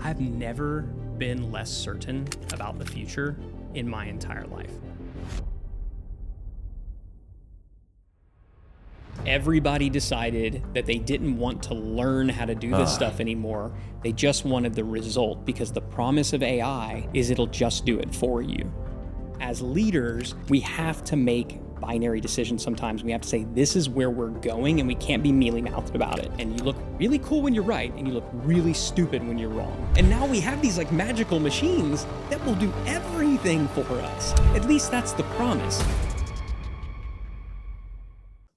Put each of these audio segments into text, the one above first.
I've never been less certain about the future in my entire life. Everybody decided that they didn't want to learn how to do this stuff anymore. They just wanted the result, because the promise of AI is it'll just do it for you. As leaders, we have to make binary decisions sometimes. We have to say, this is where we're going, and we can't be mealy-mouthed about it. And you look really cool when you're right, and you look really stupid when you're wrong. And now we have these like magical machines that will do everything for us. At least that's the promise.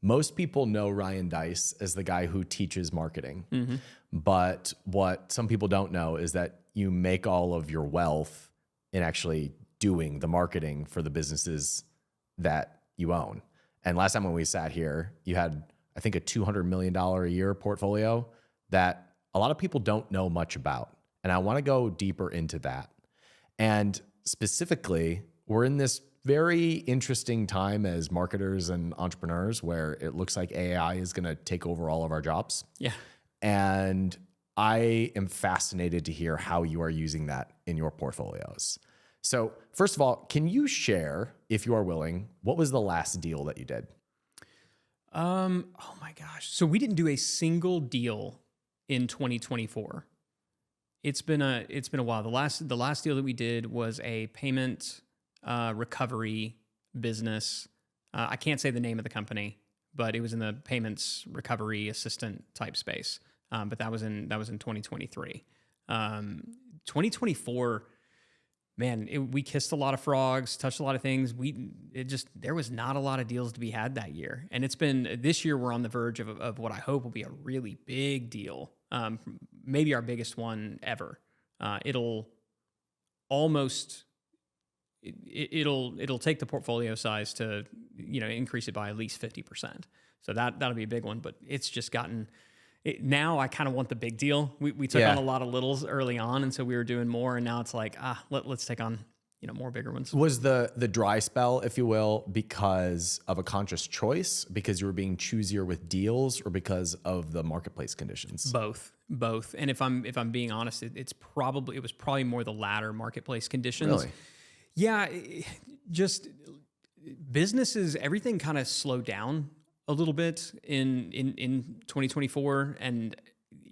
Most people know Ryan Deiss as the guy who teaches marketing. But what some people don't know is that you make all of your wealth in actually doing the marketing for the businesses that you own. And last time when we sat here, you had, I think, a $200 million a year portfolio that a lot of people don't know much about. And I want to go deeper into that. And specifically, we're in this very interesting time as marketers and entrepreneurs where it looks like AI is going to take over all of our jobs. Yeah. And I am fascinated to hear how you are using that in your portfolios. So first of all, can you share, if you are willing, what was the last deal that you did? Oh my gosh. So we didn't do a single deal in 2024. It's been a while. The last deal that we did was a payment recovery business. I can't say the name of the company, but it was in the payments recovery assistant type space. But that was in 2023. 2024, man, we kissed a lot of frogs, touched a lot of things. There was not a lot of deals to be had that year. And this year we're on the verge of what I hope will be a really big deal. Maybe our biggest one ever. It'll take the portfolio size to, increase it by at least 50%. So that'll be a big one, but it's just gotten, now I kind of want the big deal. We took on a lot of littles early on, and so we were doing more, and now it's like, let's take on, more bigger ones. Was the dry spell, if you will, because of a conscious choice, because you were being choosier with deals, or because of the marketplace conditions? Both. And if I'm being honest, it was probably more the latter, marketplace conditions. Really? Yeah, just businesses, everything kind of slowed down a little bit in 2024, and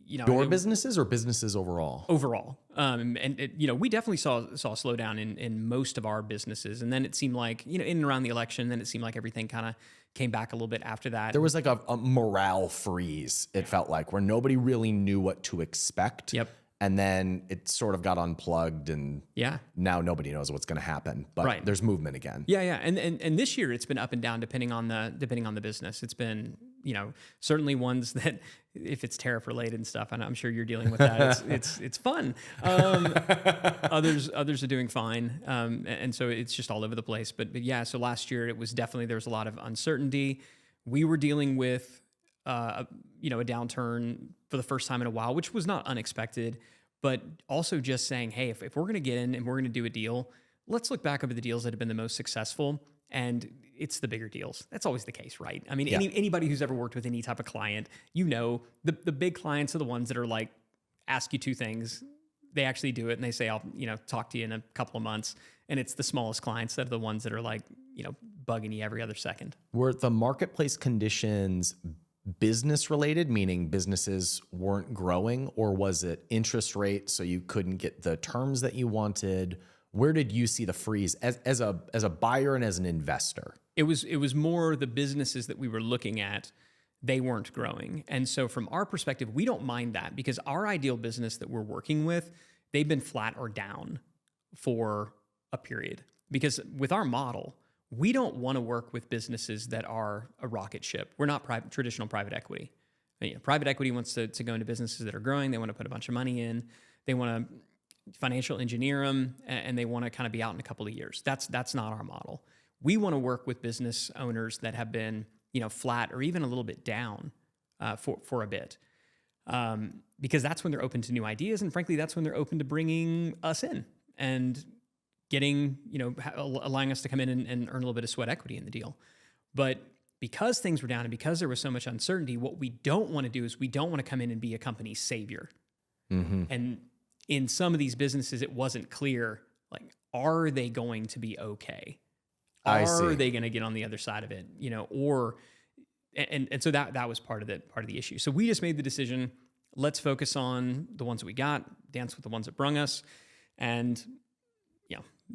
your businesses or businesses overall? Overall, we definitely saw a slowdown in most of our businesses, and then it seemed like in and around the election, then it seemed like everything kind of came back a little bit after that. There was like a morale freeze. It felt like, where nobody really knew what to expect. Yep. And then it sort of got unplugged, and now nobody knows what's going to happen. But there's movement again. Yeah. And this year it's been up and down depending on the business. It's been, certainly ones that, if it's tariff related and stuff, and I'm sure you're dealing with that, it's fun. Others are doing fine. And so it's just all over the place. But yeah, so last year it was definitely, there was a lot of uncertainty. We were dealing with a downturn for the first time in a while, which was not unexpected, but also just saying, hey, if we're going to get in and we're going to do a deal, let's look back over the deals that have been the most successful. And it's the bigger deals. That's always the case, right? I mean, anybody who's ever worked with any type of client, the big clients are the ones that are like, ask you two things. They actually do it, and they say, I'll, talk to you in a couple of months. And it's the smallest clients that are the ones that are like, bugging you every other second. Were the marketplace conditions business related, meaning businesses weren't growing, or was it interest rate so you couldn't get the terms that you wanted? Where did you see the freeze as a buyer and as an investor? It was more the businesses that we were looking at, they weren't growing. And so from our perspective, we don't mind that, because our ideal business that we're working with, they've been flat or down for a period. Because with our model, we don't want to work with businesses that are a rocket ship. We're not traditional private equity. Private equity wants to go into businesses that are growing. They want to put a bunch of money in. They want to financial engineer them, and they want to kind of be out in a couple of years. That's not our model. We want to work with business owners that have been flat or even a little bit down for a bit, because that's when they're open to new ideas, and frankly, that's when they're open to bringing us in and getting, allowing us to come in and earn a little bit of sweat equity in the deal. But because things were down and because there was so much uncertainty, what we don't want to do is we don't want to come in and be a company's savior. Mm-hmm. And in some of these businesses, it wasn't clear, like, are they going to be okay? I see. Are they going to get on the other side of it? Or so that was part of the issue. So we just made the decision, let's focus on the ones that we got, dance with the ones that brung us, and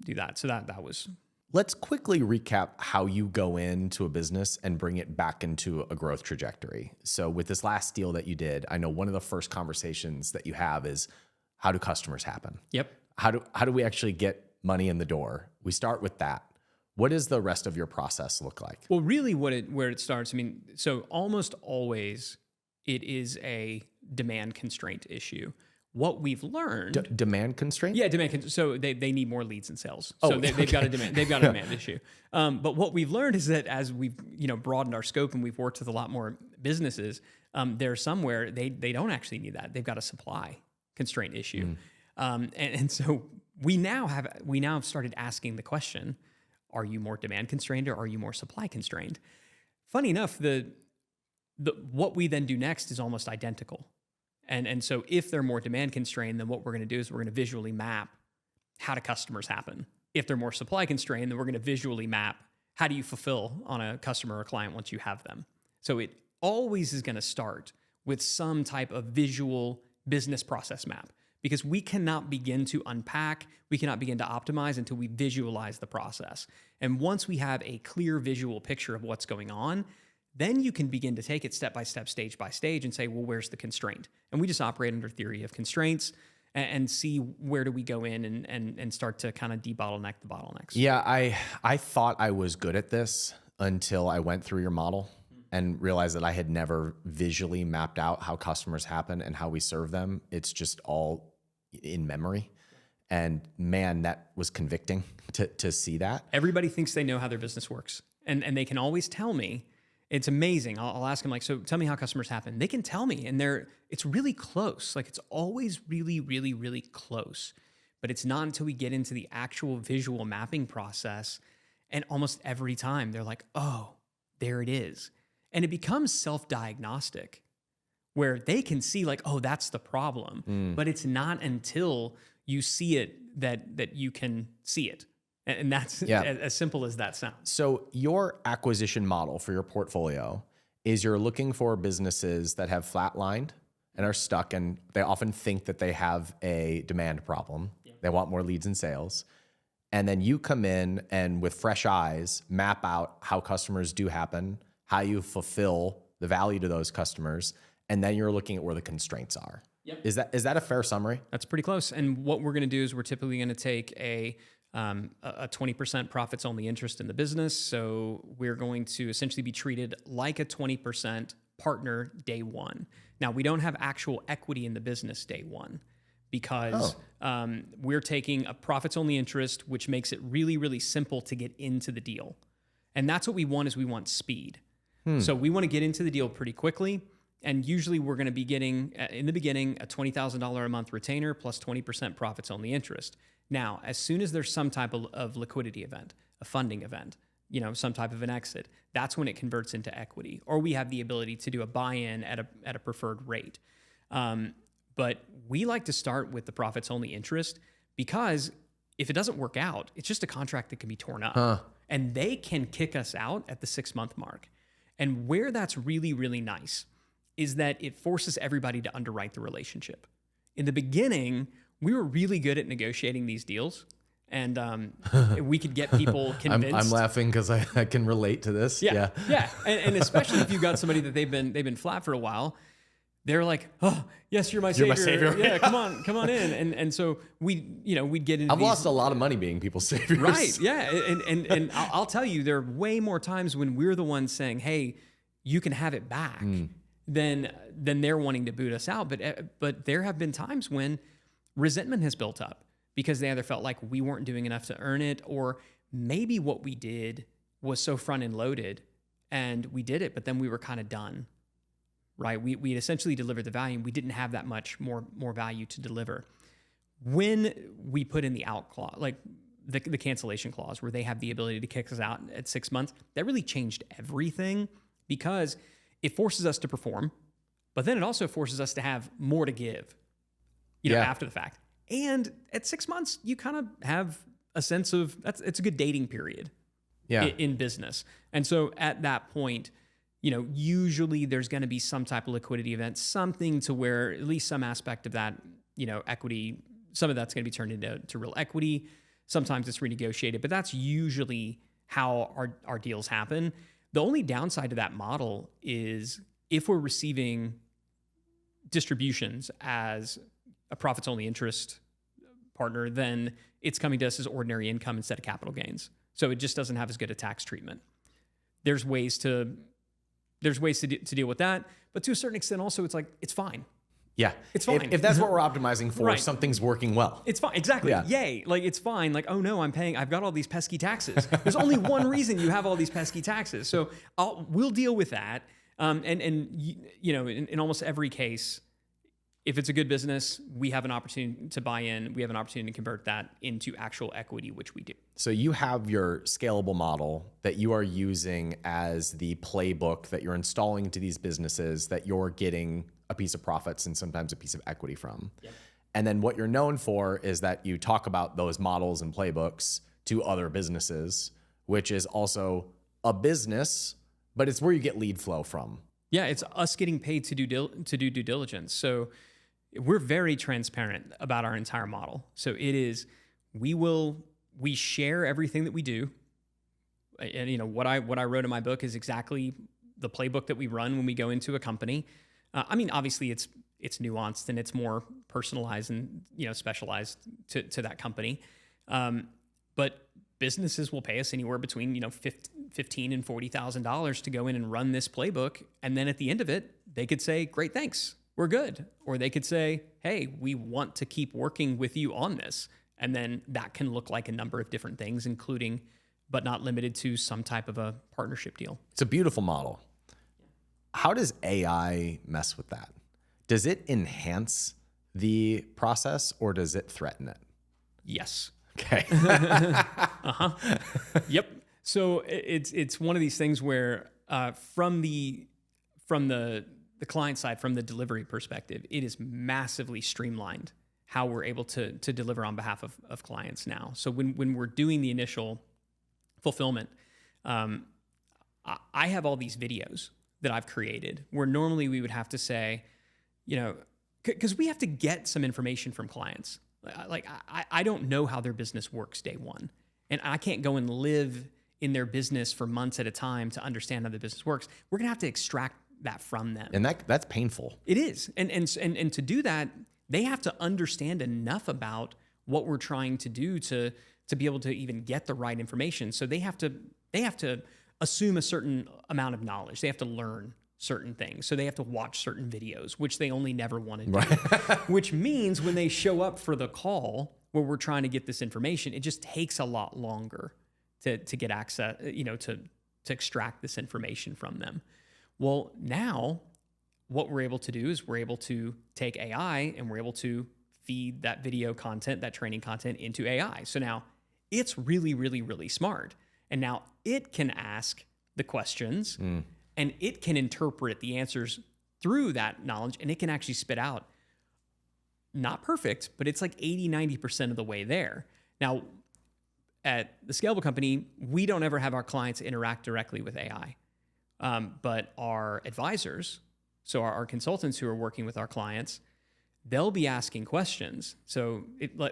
do that. So that was. Let's quickly recap how you go into a business and bring it back into a growth trajectory. So with this last deal that you did, I know one of the first conversations that you have is, how do customers happen? Yep. How do we actually get money in the door? We start with that. What does the rest of your process look like? Well, really where it starts, so almost always it is a demand constraint issue. What we've learned, demand constraint? Yeah, so they need more leads and sales. So they've got a demand issue. But what we've learned is that as we've broadened our scope and we've worked with a lot more businesses, there's somewhere they don't actually need that. They've got a supply constraint issue. And so we now have started asking the question, are you more demand constrained or are you more supply constrained? Funny enough, what we then do next is almost identical. And so if they're more demand constrained, then what we're going to do is we're going to visually map how do customers happen. If they're more supply constrained, then we're going to visually map how do you fulfill on a customer or client once you have them. So it always is going to start with some type of visual business process map, because we cannot begin to unpack, we cannot begin to optimize until we visualize the process. And once we have a clear visual picture of what's going on, then you can begin to take it step by step, stage by stage, and say, well, where's the constraint? And we just operate under theory of constraints and see where do we go in and start to kind of de-bottleneck the bottlenecks. Yeah, I thought I was good at this until I went through your model and realized that I had never visually mapped out how customers happen and how we serve them. It's just all in memory. And man, that was convicting to see that. Everybody thinks they know how their business works. And they can always tell me. It's amazing. I'll ask them, like, so tell me how customers happen. They can tell me, and it's really close. Like, it's always really, really, really close. But it's not until we get into the actual visual mapping process, and almost every time they're like, oh, there it is. And it becomes self-diagnostic, where they can see, like, oh, that's the problem. But it's not until you see it that you can see it. And that's as simple as that sounds. So your acquisition model for your portfolio is you're looking for businesses that have flatlined and are stuck, and they often think that they have a demand problem. Yeah. They want more leads and sales. And then you come in and with fresh eyes, map out how customers do happen, how you fulfill the value to those customers, and then you're looking at where the constraints are. Yep. Is that a fair summary? That's pretty close. And what we're going to do is we're typically going to take a 20% profits only interest in the business. So we're going to essentially be treated like a 20% partner day one. Now, we don't have actual equity in the business day one because we're taking a profits only interest, which makes it really, really simple to get into the deal. And that's what we want, is we want speed. So we want to get into the deal pretty quickly. And usually we're going to be getting, in the beginning, a $20,000 a month retainer plus 20% profits only interest. Now, as soon as there's some type of liquidity event, a funding event, some type of an exit, that's when it converts into equity. Or we have the ability to do a buy-in at a preferred rate. But we like to start with the profits only interest, because if it doesn't work out, it's just a contract that can be torn up. And they can kick us out at the 6-month mark. And where that's really, really nice is that it forces everybody to underwrite the relationship. In the beginning, we were really good at negotiating these deals, and we could get people convinced. I'm laughing because I can relate to this. Yeah. And especially if you've got somebody that they've been flat for a while, they're like, oh, yes, you're my savior. You're my savior. Yeah, come on in. And so we'd get into I've lost a lot of money being people's saviors. Right, yeah. And I'll tell you, there are way more times when we're the ones saying, hey, you can have it back, than they're wanting to boot us out. But there have been times when resentment has built up because they either felt like we weren't doing enough to earn it, or maybe what we did was so front end loaded and we did it, but then we were kind of done, right? We essentially delivered the value, and we didn't have that much more value to deliver. When we put in the out clause, like the cancellation clause, where they have the ability to kick us out at 6 months, that really changed everything, because it forces us to perform, but then it also forces us to have more to give, after the fact. And at 6 months, you kind of have a sense of it's a good dating period in business. And so at that point, usually there's going to be some type of liquidity event, something to where at least some aspect of that, equity, some of that's going to be turned into real equity. Sometimes it's renegotiated, but that's usually how our deals happen. The only downside to that model is if we're receiving distributions as a profits only interest partner, then it's coming to us as ordinary income instead of capital gains. So it just doesn't have as good a tax treatment. There's ways to deal with that, but to a certain extent also it's fine. Yeah. It's fine. If that's what we're optimizing for, Right. Something's working well. It's fine. Exactly. Yeah. Yay. It's fine. Oh no, I've got all these pesky taxes. There's only one reason you have all these pesky taxes. So we'll deal with that. In almost every case, if it's a good business, we have an opportunity to buy in. We have an opportunity to convert that into actual equity, which we do. So you have your scalable model that you are using as the playbook that you're installing into these businesses that you're getting a piece of profits and sometimes a piece of equity from. Yep. And then what you're known for is that you talk about those models and playbooks to other businesses, which is also a business, but it's where you get lead flow from. Yeah, it's us getting paid to do due diligence. So we're very transparent about our entire model. So it is, we share everything that we do. And what I wrote in my book is exactly the playbook that we run when we go into a company. Obviously it's nuanced and it's more personalized and specialized to that company. But businesses will pay us anywhere between $15,000 and $40,000 to go in and run this playbook, and then at the end of it, they could say, "Great, thanks, we're good," or they could say, "Hey, we want to keep working with you on this," and then that can look like a number of different things, including but not limited to some type of a partnership deal. It's a beautiful model. How does AI mess with that? Does it enhance the process or does it threaten it? Yes. Okay. Yep. So it's one of these things where from the client side, from the delivery perspective, it is massively streamlined how we're able to deliver on behalf of clients now. So when we're doing the initial fulfillment, I have all these videos that I've created where normally we would have to say, because we have to get some information from clients. I don't know how their business works day one, and I can't go and live in their business for months at a time to understand how the business works. We're gonna have to extract that from them, and that's painful. It is, and to do that, they have to understand enough about what we're trying to do to be able to even get the right information. So they have to assume a certain amount of knowledge. They have to learn certain things. So they have to watch certain videos, which they only never want to do. Right. Which means when they show up for the call where we're trying to get this information, it just takes a lot longer to get access, to extract this information from them. Well, now what we're able to do is we're able to take AI and we're able to feed that video content, that training content into AI. So now it's really, really, really smart. And now it can ask the questions and it can interpret the answers through that knowledge, and it can actually spit out, not perfect, but it's like 80, 90% of the way there. Now, at the Scalable Company, we don't ever have our clients interact directly with AI. But our advisors, so our consultants who are working with our clients, they'll be asking questions. So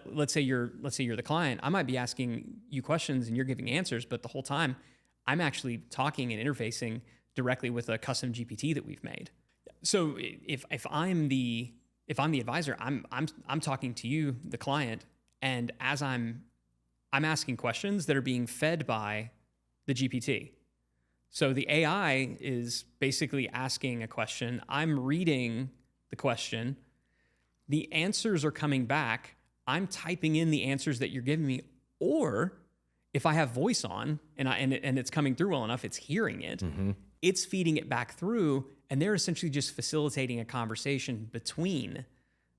let's say you're the client. I might be asking you questions and you're giving answers, but the whole time I'm actually talking and interfacing directly with a custom GPT that we've made. So if I'm the advisor, I'm talking to you, the client, and as I'm asking questions that are being fed by the GPT. So the AI is basically asking a question. I'm reading the question. The answers are coming back. I'm typing in the answers that you're giving me, or if I have voice on and it's coming through well enough, it's hearing it. Mm-hmm. It's feeding it back through, and they're essentially just facilitating a conversation between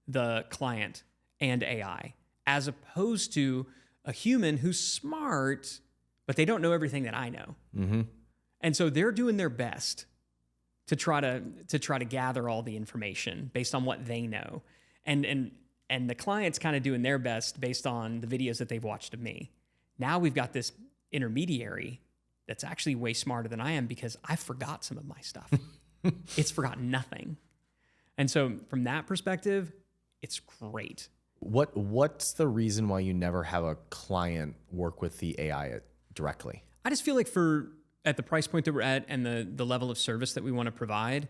the client and AI, as opposed to a human who's smart, but they don't know everything that I know. Mm-hmm. And so they're doing their best to try to gather all the information based on what they know. And And the client's kind of doing their best based on the videos that they've watched of me. Now we've got this intermediary that's actually way smarter than I am because I forgot some of my stuff. It's forgotten nothing. And so from that perspective, it's great. What's the reason why you never have a client work with the AI directly? I just feel like at the price point that we're at and the level of service that we want to provide,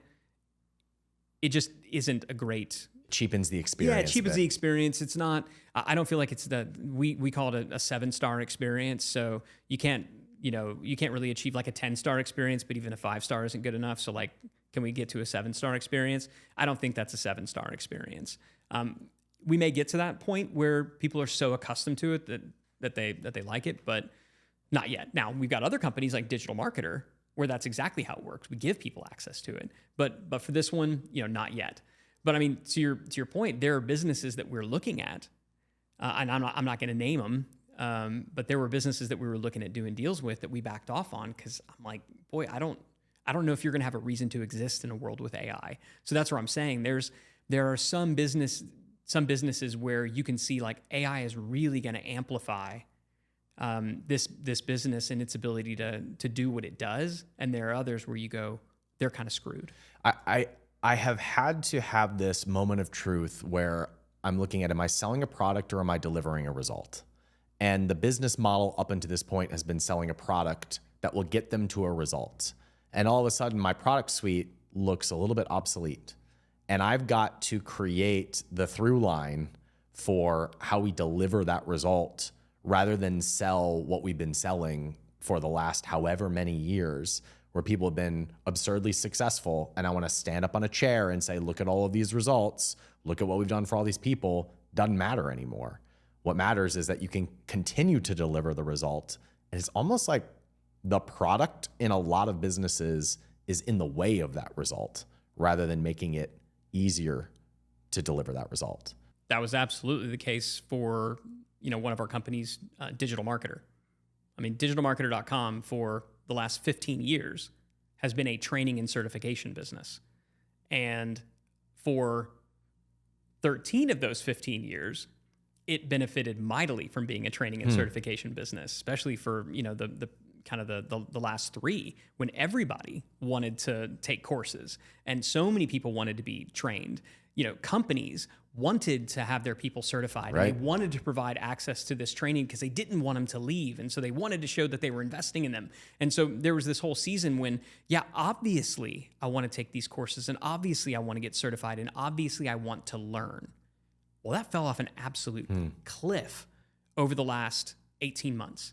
it just isn't a great... Cheapens the experience. Yeah, it cheapens the experience. It's not, I don't feel like it's we call it a 7-star experience. So you can't really achieve like a 10-star experience, but even a 5-star isn't good enough. So like, can we get to a 7-star experience? I don't think that's a 7-star experience. We may get to that point where people are so accustomed to it that they like it, but not yet. Now we've got other companies like Digital Marketer where that's exactly how it works. We give people access to it, but for this one, not yet. But I mean, to your point, there are businesses that we're looking at, and I'm not going to name them, but there were businesses that we were looking at doing deals with that we backed off on because I'm like, boy, I don't know if you're going to have a reason to exist in a world with AI. So that's where I'm saying there are some businesses where you can see like AI is really going to amplify this business and its ability to do what it does, and there are others where you go, they're kind of screwed. I have had to have this moment of truth where I'm looking at, am I selling a product or am I delivering a result? And the business model up until this point has been selling a product that will get them to a result. And all of a sudden my product suite looks a little bit obsolete. And I've got to create the through line for how we deliver that result rather than sell what we've been selling for the last however many years, where people have been absurdly successful. And I want to stand up on a chair and say, look at all of these results. Look at what we've done for all these people. Doesn't matter anymore. What matters is that you can continue to deliver the result. And it's almost like the product in a lot of businesses is in the way of that result rather than making it easier to deliver that result. That was absolutely the case for, one of our companies, Digital Marketer. I mean, digitalmarketer.com for the last 15 years has been a training and certification business. And for 13 of those 15 years, it benefited mightily from being a training and certification business, especially for, the kind of the last 3, when everybody wanted to take courses and so many people wanted to be trained. Companies wanted to have their people certified. Right. And they wanted to provide access to this training because they didn't want them to leave. And so they wanted to show that they were investing in them. And so there was this whole season when, obviously I want to take these courses and obviously I want to get certified and obviously I want to learn. Well, that fell off an absolute cliff over the last 18 months.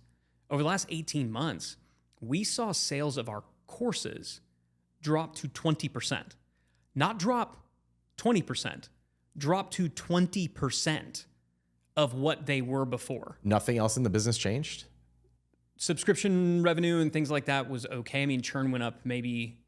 Over the last 18 months, we saw sales of our courses drop to 20%. Not drop 20%, drop to 20% of what they were before. Nothing else in the business changed? Subscription revenue and things like that was okay. I mean, churn went up maybe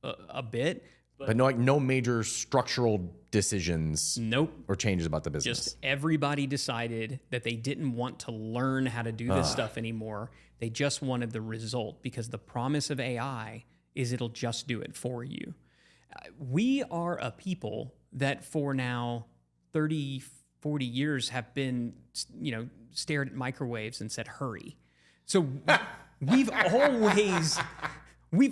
a bit. But no major structural decisions. Nope. Or changes about the business. Just everybody decided that they didn't want to learn how to do this stuff anymore. They just wanted the result because the promise of AI is it'll just do it for you. We are a people that for now 30, 40 years have been, stared at microwaves and said, hurry. So we've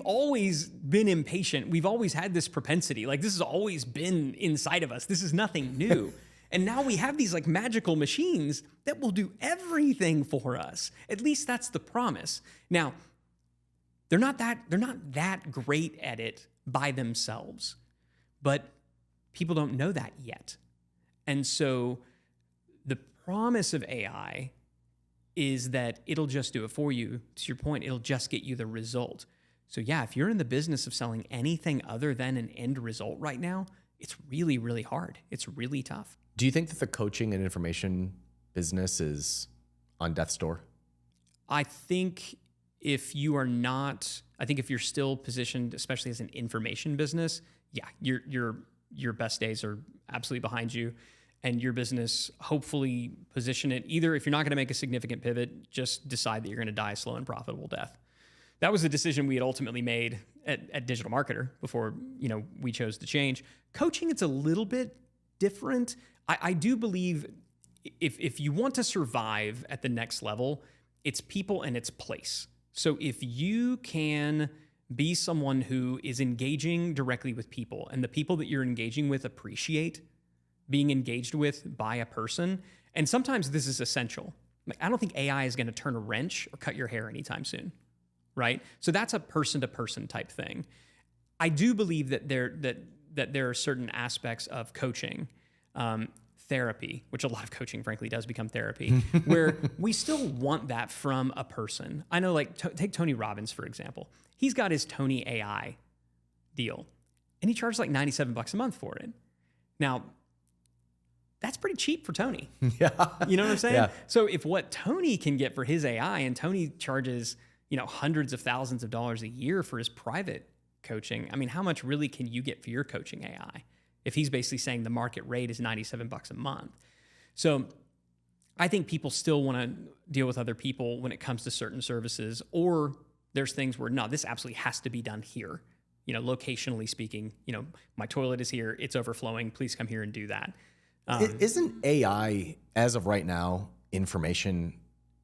always been impatient. We've always had this propensity. Like this has always been inside of us. This is nothing new. And now we have these like magical machines that will do everything for us. At least that's the promise. Now, they're not that great at it by themselves, but people don't know that yet. And so the promise of AI is that it'll just do it for you. To your point, it'll just get you the result. So yeah, if you're in the business of selling anything other than an end result right now, it's really, really hard. It's really tough. Do you think that the coaching and information business is on death's door? I think if you're still positioned, especially as an information business, yeah, your best days are absolutely behind you. And your business, hopefully position it either, if you're not going to make a significant pivot, just decide that you're going to die a slow and profitable death. That was the decision we had ultimately made at Digital Marketer before, we chose to change. Coaching, it's a little bit different. I do believe if you want to survive at the next level, it's people and it's place. So if you can be someone who is engaging directly with people and the people that you're engaging with appreciate being engaged with by a person, and sometimes this is essential. Like, I don't think AI is going to turn a wrench or cut your hair anytime soon, right? So that's a person-to-person type thing. I do believe that there are certain aspects of coaching, therapy, which a lot of coaching, frankly, does become therapy, where we still want that from a person. I know, like, take Tony Robbins, for example. He's got his Tony AI deal, and he charges like $97 a month for it. Now, that's pretty cheap for Tony. Yeah. You know what I'm saying? Yeah. So if what Tony can get for his AI, and Tony charges, hundreds of thousands of dollars a year for his private coaching, I mean, how much really can you get for your coaching AI? If he's basically saying the market rate is $97 a month. So I think people still want to deal with other people when it comes to certain services, or there's things where, no, this absolutely has to be done here. Locationally speaking, my toilet is here, it's overflowing, please come here and do that. Isn't AI, as of right now, information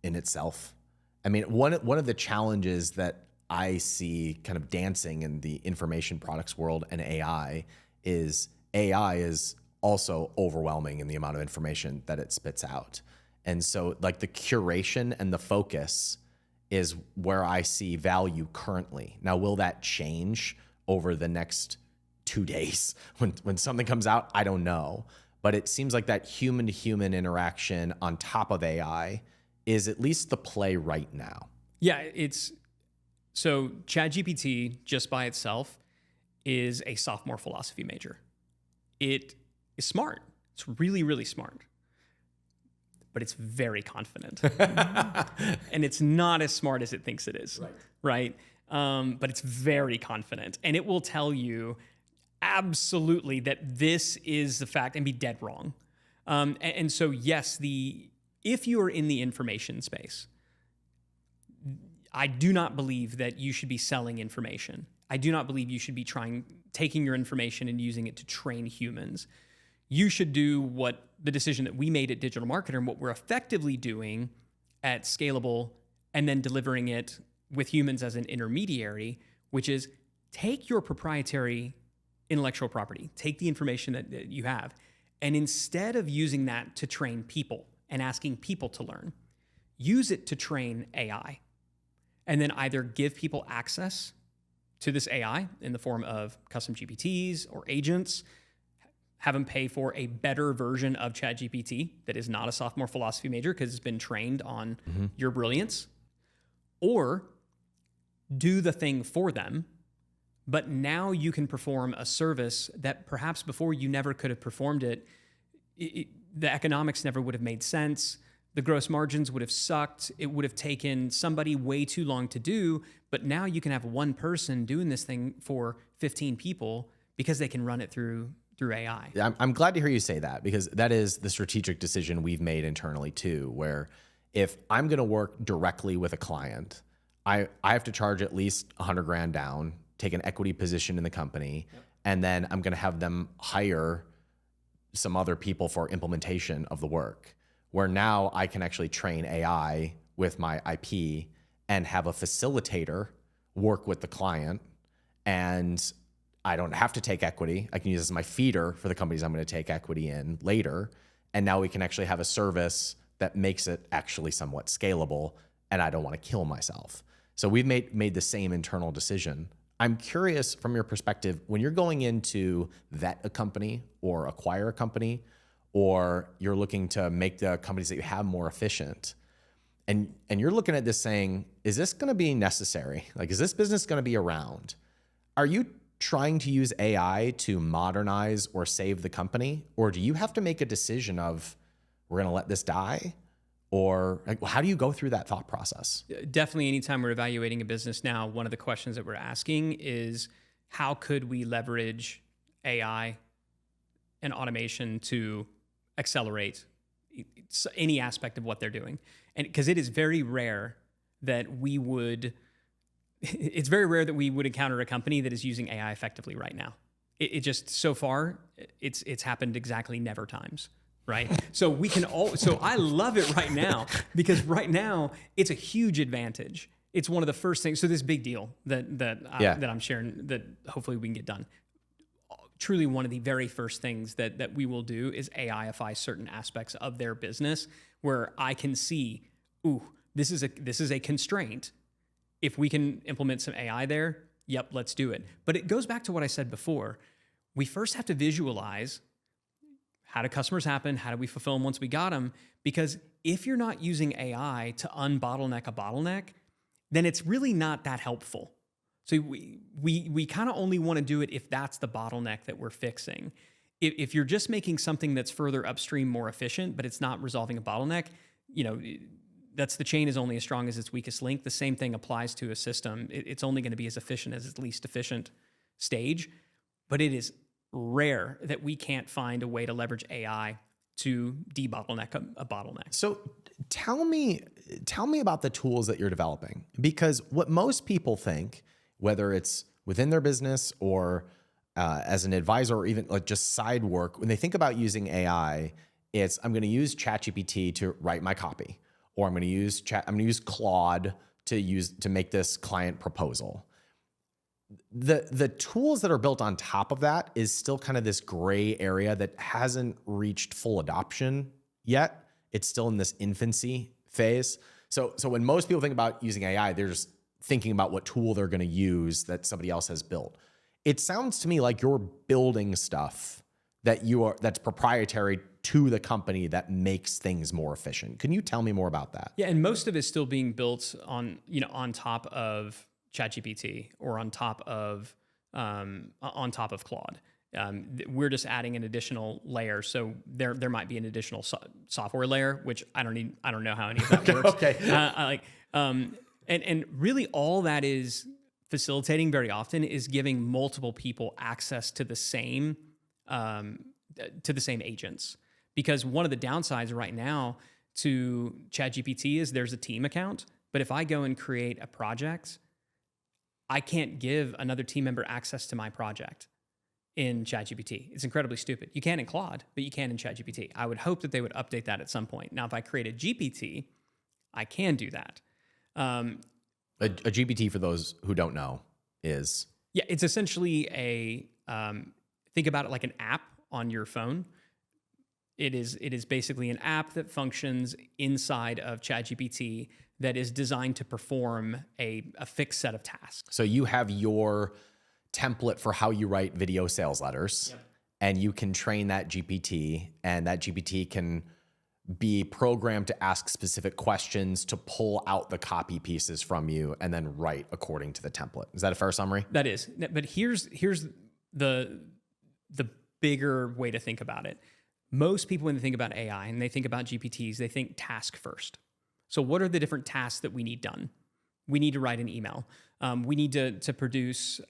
in itself? I mean, one of the challenges that I see kind of dancing in the information products world and AI is also overwhelming in the amount of information that it spits out. And so, like, the curation and the focus is where I see value currently. Now, will that change over the next 2 days when something comes out? I don't know. But it seems like that human-to-human interaction on top of AI is at least the play right now. Yeah, so ChatGPT just by itself is a sophomore philosophy major. It is smart. It's really, really smart. But it's very confident. And it's not as smart as it thinks it is. Right? But it's very confident. And it will tell you absolutely that this is the fact and be dead wrong. And so, yes, if you are in the information space, I do not believe that you should be selling information. I do not believe you should be taking your information and using it to train humans. You should do what the decision that we made at Digital Marketer and what we're effectively doing at Scalable, and then delivering it with humans as an intermediary, which is take your proprietary intellectual property, take the information that you have, and instead of using that to train people and asking people to learn, use it to train AI. And then either give people access to this AI in the form of custom GPTs or agents, have them pay for a better version of ChatGPT that is not a sophomore philosophy major because it's been trained on your brilliance, or do the thing for them. But now you can perform a service that perhaps before you never could have performed it. The economics never would have made sense. The gross margins would have sucked. It would have taken somebody way too long to do. But now you can have one person doing this thing for 15 people because they can run it through AI. I'm glad to hear you say that, because that is the strategic decision we've made internally too, where if I'm going to work directly with a client, I have to charge at least $100,000 down, take an equity position in the company, and then I'm going to have them hire some other people for implementation of the work, where now I can actually train AI with my IP and have a facilitator work with the client, and I don't have to take equity. I can use this as my feeder for the companies I'm going to take equity in later. And now we can actually have a service that makes it actually somewhat scalable, and I don't want to kill myself. So we've made the same internal decision. I'm curious from your perspective, when you're going in to vet a company or acquire a company, or you're looking to make the companies that you have more efficient, and you're looking at this saying, is this going to be necessary? Like, is this business going to be around? Are you trying to use AI to modernize or save the company? Or do you have to make a decision of, we're going to let this die? Or like, how do you go through that thought process? Definitely, anytime we're evaluating a business now, one of the questions that we're asking is, how could we leverage AI and automation to accelerate any aspect of what they're doing? And because it is very rare that we would encounter a company that is using AI effectively right now. It just, so far, it's happened exactly never times. right? So we can so I love it right now because right now it's a huge advantage. It's one of the first things. So this big deal that I'm sharing that hopefully we can get done. Truly one of the very first things that we will do is AIify certain aspects of their business where I can see, ooh, this is a constraint. If we can implement some AI there, yep, let's do it. But it goes back to what I said before. We first have to visualize how do customers happen? How do we fulfill them once we got them? Because if you're not using AI to unbottleneck a bottleneck, then it's really not that helpful. So we kind of only want to do it if that's the bottleneck that we're fixing. If you're just making something that's further upstream more efficient, but it's not resolving a bottleneck, that's the chain is only as strong as its weakest link. The same thing applies to a system. It's only going to be as efficient as its least efficient stage, but it is rare that we can't find a way to leverage AI to debottleneck a bottleneck. So tell me about the tools that you're developing, because what most people think, whether it's within their business or as an advisor or even like just side work, when they think about using AI, it's I'm going to use ChatGPT to write my copy, or I'm going to use Claude to make this client proposal. The tools that are built on top of that is still kind of this gray area that hasn't reached full adoption yet. It's still in this infancy phase. So when most people think about using AI, they're just thinking about what tool they're going to use that somebody else has built. It sounds to me like you're building stuff that's proprietary to the company that makes things more efficient. Can you tell me more about that? Yeah, and most of it's still being built on top of ChatGPT or on top of Claude. We're just adding an additional layer, so there might be an additional software layer, which I don't know how any of that works. Okay. And really all that is facilitating very often is giving multiple people access to the same agents. Because one of the downsides right now to ChatGPT is there's a team account, but if I go and create a project, I can't give another team member access to my project in ChatGPT. It's incredibly stupid. You can in Claude, but you can in ChatGPT. I would hope that they would update that at some point. Now, if I create a GPT, I can do that. A GPT, for those who don't know, is? Yeah, it's essentially think about it like an app on your phone. It is basically an app that functions inside of ChatGPT that is designed to perform a fixed set of tasks. So you have your template for how you write video sales letters, yep, and you can train that GPT, and that GPT can be programmed to ask specific questions to pull out the copy pieces from you and then write according to the template. Is that a fair summary? That is. But here's the bigger way to think about it. Most people, when they think about AI and they think about GPTs, they think task first. So what are the different tasks that we need done? We need to write an email. We need to produce,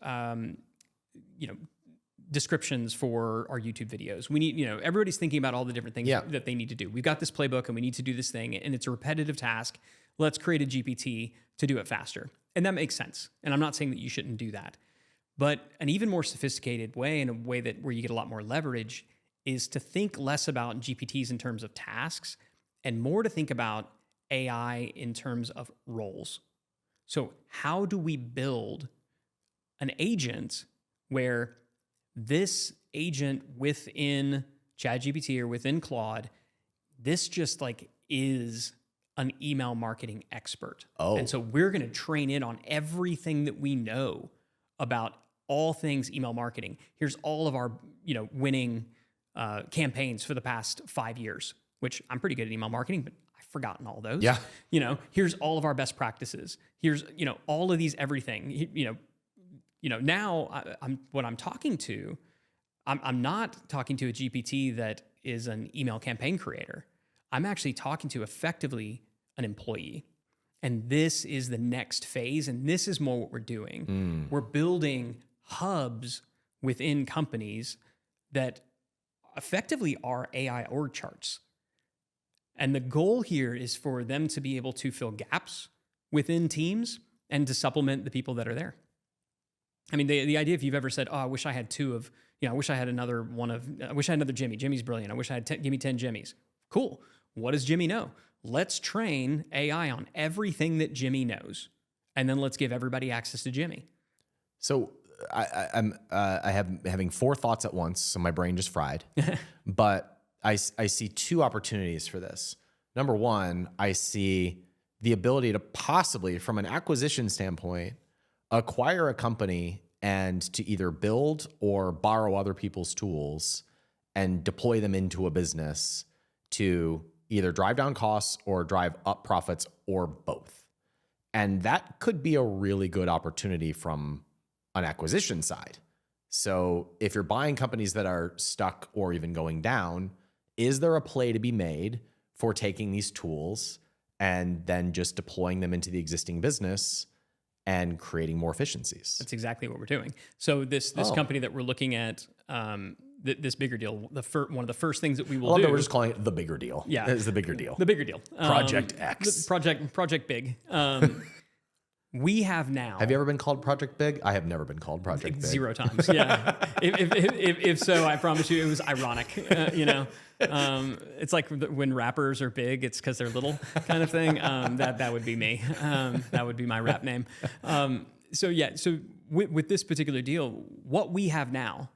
descriptions for our YouTube videos. We need, everybody's thinking about all the different things that they need to do. We've got this playbook and we need to do this thing and it's a repetitive task. Let's create a GPT to do it faster. And that makes sense. And I'm not saying that you shouldn't do that. But an even more sophisticated way, and a way where you get a lot more leverage, is to think less about GPTs in terms of tasks and more to think about AI in terms of roles. So how do we build an agent where this agent within ChatGPT or within Claude, this just is an email marketing expert. Oh. And so we're going to train it on everything that we know about all things email marketing. Here's all of our, winning campaigns for the past 5 years, which I'm pretty good at email marketing, but I've forgotten all those. Yeah. Here's all of our best practices. Here's, all of these, everything, now I'm talking to, I'm not talking to a GPT that is an email campaign creator. I'm actually talking to effectively an employee. And this is the next phase. And this is more what we're doing. We're building hubs within companies that effectively are AI org charts. And the goal here is for them to be able to fill gaps within teams and to supplement the people that are there. I mean, the idea, if you've ever said, oh, I wish I had two of, I wish I had another Jimmy. Jimmy's brilliant. I wish I had give me 10 Jimmys. Cool. What does Jimmy know? Let's train AI on everything that Jimmy knows. And then let's give everybody access to Jimmy. So I'm having 4 thoughts at once, so my brain just fried. But I see 2 opportunities for this. Number 1, I see the ability to possibly, from an acquisition standpoint, acquire a company and to either build or borrow other people's tools and deploy them into a business to either drive down costs or drive up profits or both. And that could be a really good opportunity from an acquisition side. So if you're buying companies that are stuck or even going down, is there a play to be made for taking these tools and then just deploying them into the existing business and creating more efficiencies? That's exactly what we're doing. So this company that we're looking at, this bigger deal, one of the first things that we will do. That we're just calling it the bigger deal. Yeah, it's the bigger deal. The bigger deal. Project X. Project Big. We have now. Have you ever been called Project Big? I have never been called Project Big. 0 times. Yeah. if so, I promise you, it was ironic. It's like when rappers are big, it's because they're little, kind of thing. That would be me. That would be my rap name. So with this particular deal, what we have now,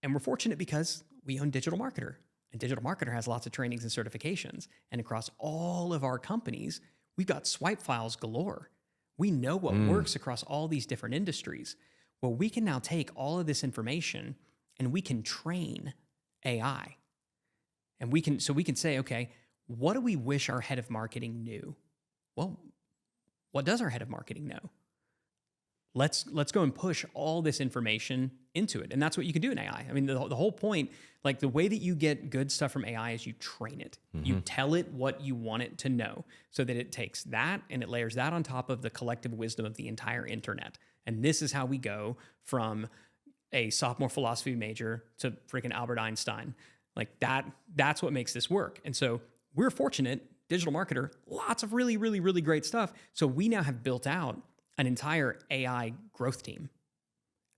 and we're fortunate because we own Digital Marketer, and Digital Marketer has lots of trainings and certifications, and across all of our companies, we've got swipe files galore. We know what works across all these different industries. Well, we can now take all of this information and we can train AI. And we can say, okay, what do we wish our head of marketing knew? Well, what does our head of marketing know? Let's go and push all this information into it. And that's what you can do in AI. I mean, the whole point, like the way that you get good stuff from AI is you train it. Mm-hmm. You tell it what you want it to know so that it takes that and it layers that on top of the collective wisdom of the entire internet. And this is how we go from a sophomore philosophy major to freaking Albert Einstein. Like that's what makes this work. And so we're fortunate, Digital Marketer, lots of really, really, really great stuff. So we now have built out an entire AI growth team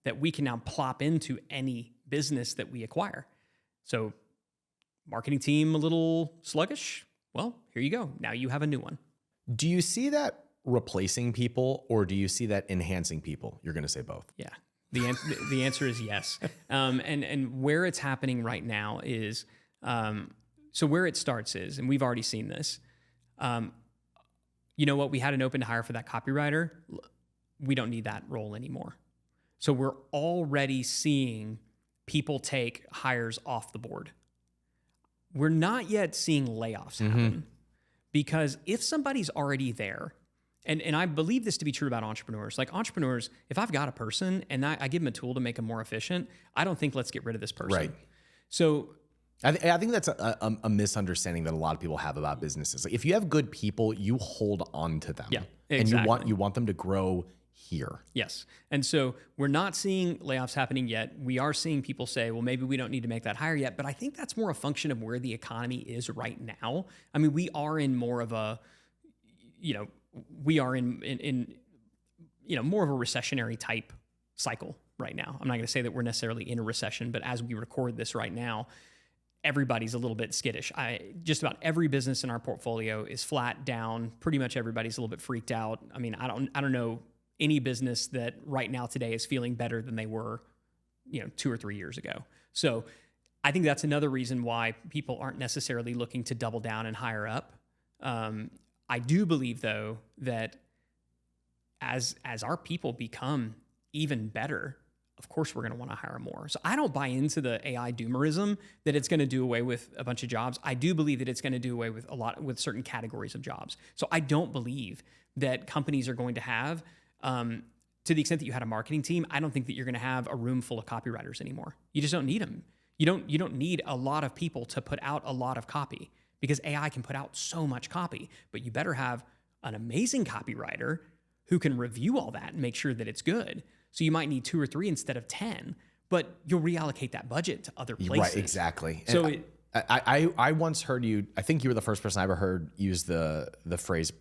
that we can now plop into any business that we acquire. So marketing team a little sluggish? Well, here you go. Now you have a new one. Do you see that replacing people or do you see that enhancing people? You're going to say both. Yeah. The answer is yes. And where it's happening right now is, so where it starts is, and we've already seen this, you know what? We had an open to hire for that copywriter. We don't need that role anymore. So we're already seeing people take hires off the board. We're not yet seeing layoffs happen because if somebody's already there, and I believe this to be true about entrepreneurs. Like entrepreneurs, if I've got a person and I give them a tool to make them more efficient, I don't think let's get rid of this person. Right. So I think that's a misunderstanding that a lot of people have about businesses. Like if you have good people, you hold on to them. Yeah, exactly. And you want them to grow here. Yes. And so we're not seeing layoffs happening yet. We are seeing people say, well, maybe we don't need to make that hire yet. But I think that's more a function of where the economy is right now. I mean, we are in more of a, we are in more of a recessionary type cycle right now. I'm not going to say that we're necessarily in a recession, but as we record this right now, everybody's a little bit skittish. Just about every business in our portfolio is flat down. Pretty much everybody's a little bit freaked out. I mean, I don't know any business that right now today is feeling better than they were, 2 or 3 years ago. So I think that's another reason why people aren't necessarily looking to double down and hire up. I do believe though that as our people become even better, of course we're going to want to hire more. So I don't buy into the AI doomerism that it's going to do away with a bunch of jobs. I do believe that it's going to do away with certain categories of jobs. So I don't believe that companies are going to have, to the extent that you had a marketing team, I don't think that you're going to have a room full of copywriters anymore. You just don't need them. You don't need a lot of people to put out a lot of copy because AI can put out so much copy, but you better have an amazing copywriter who can review all that and make sure that it's good. So you might need 2 or 3 instead of 10, but you'll reallocate that budget to other places. Right, exactly. So I once heard you, I think you were the first person I ever heard use the phrase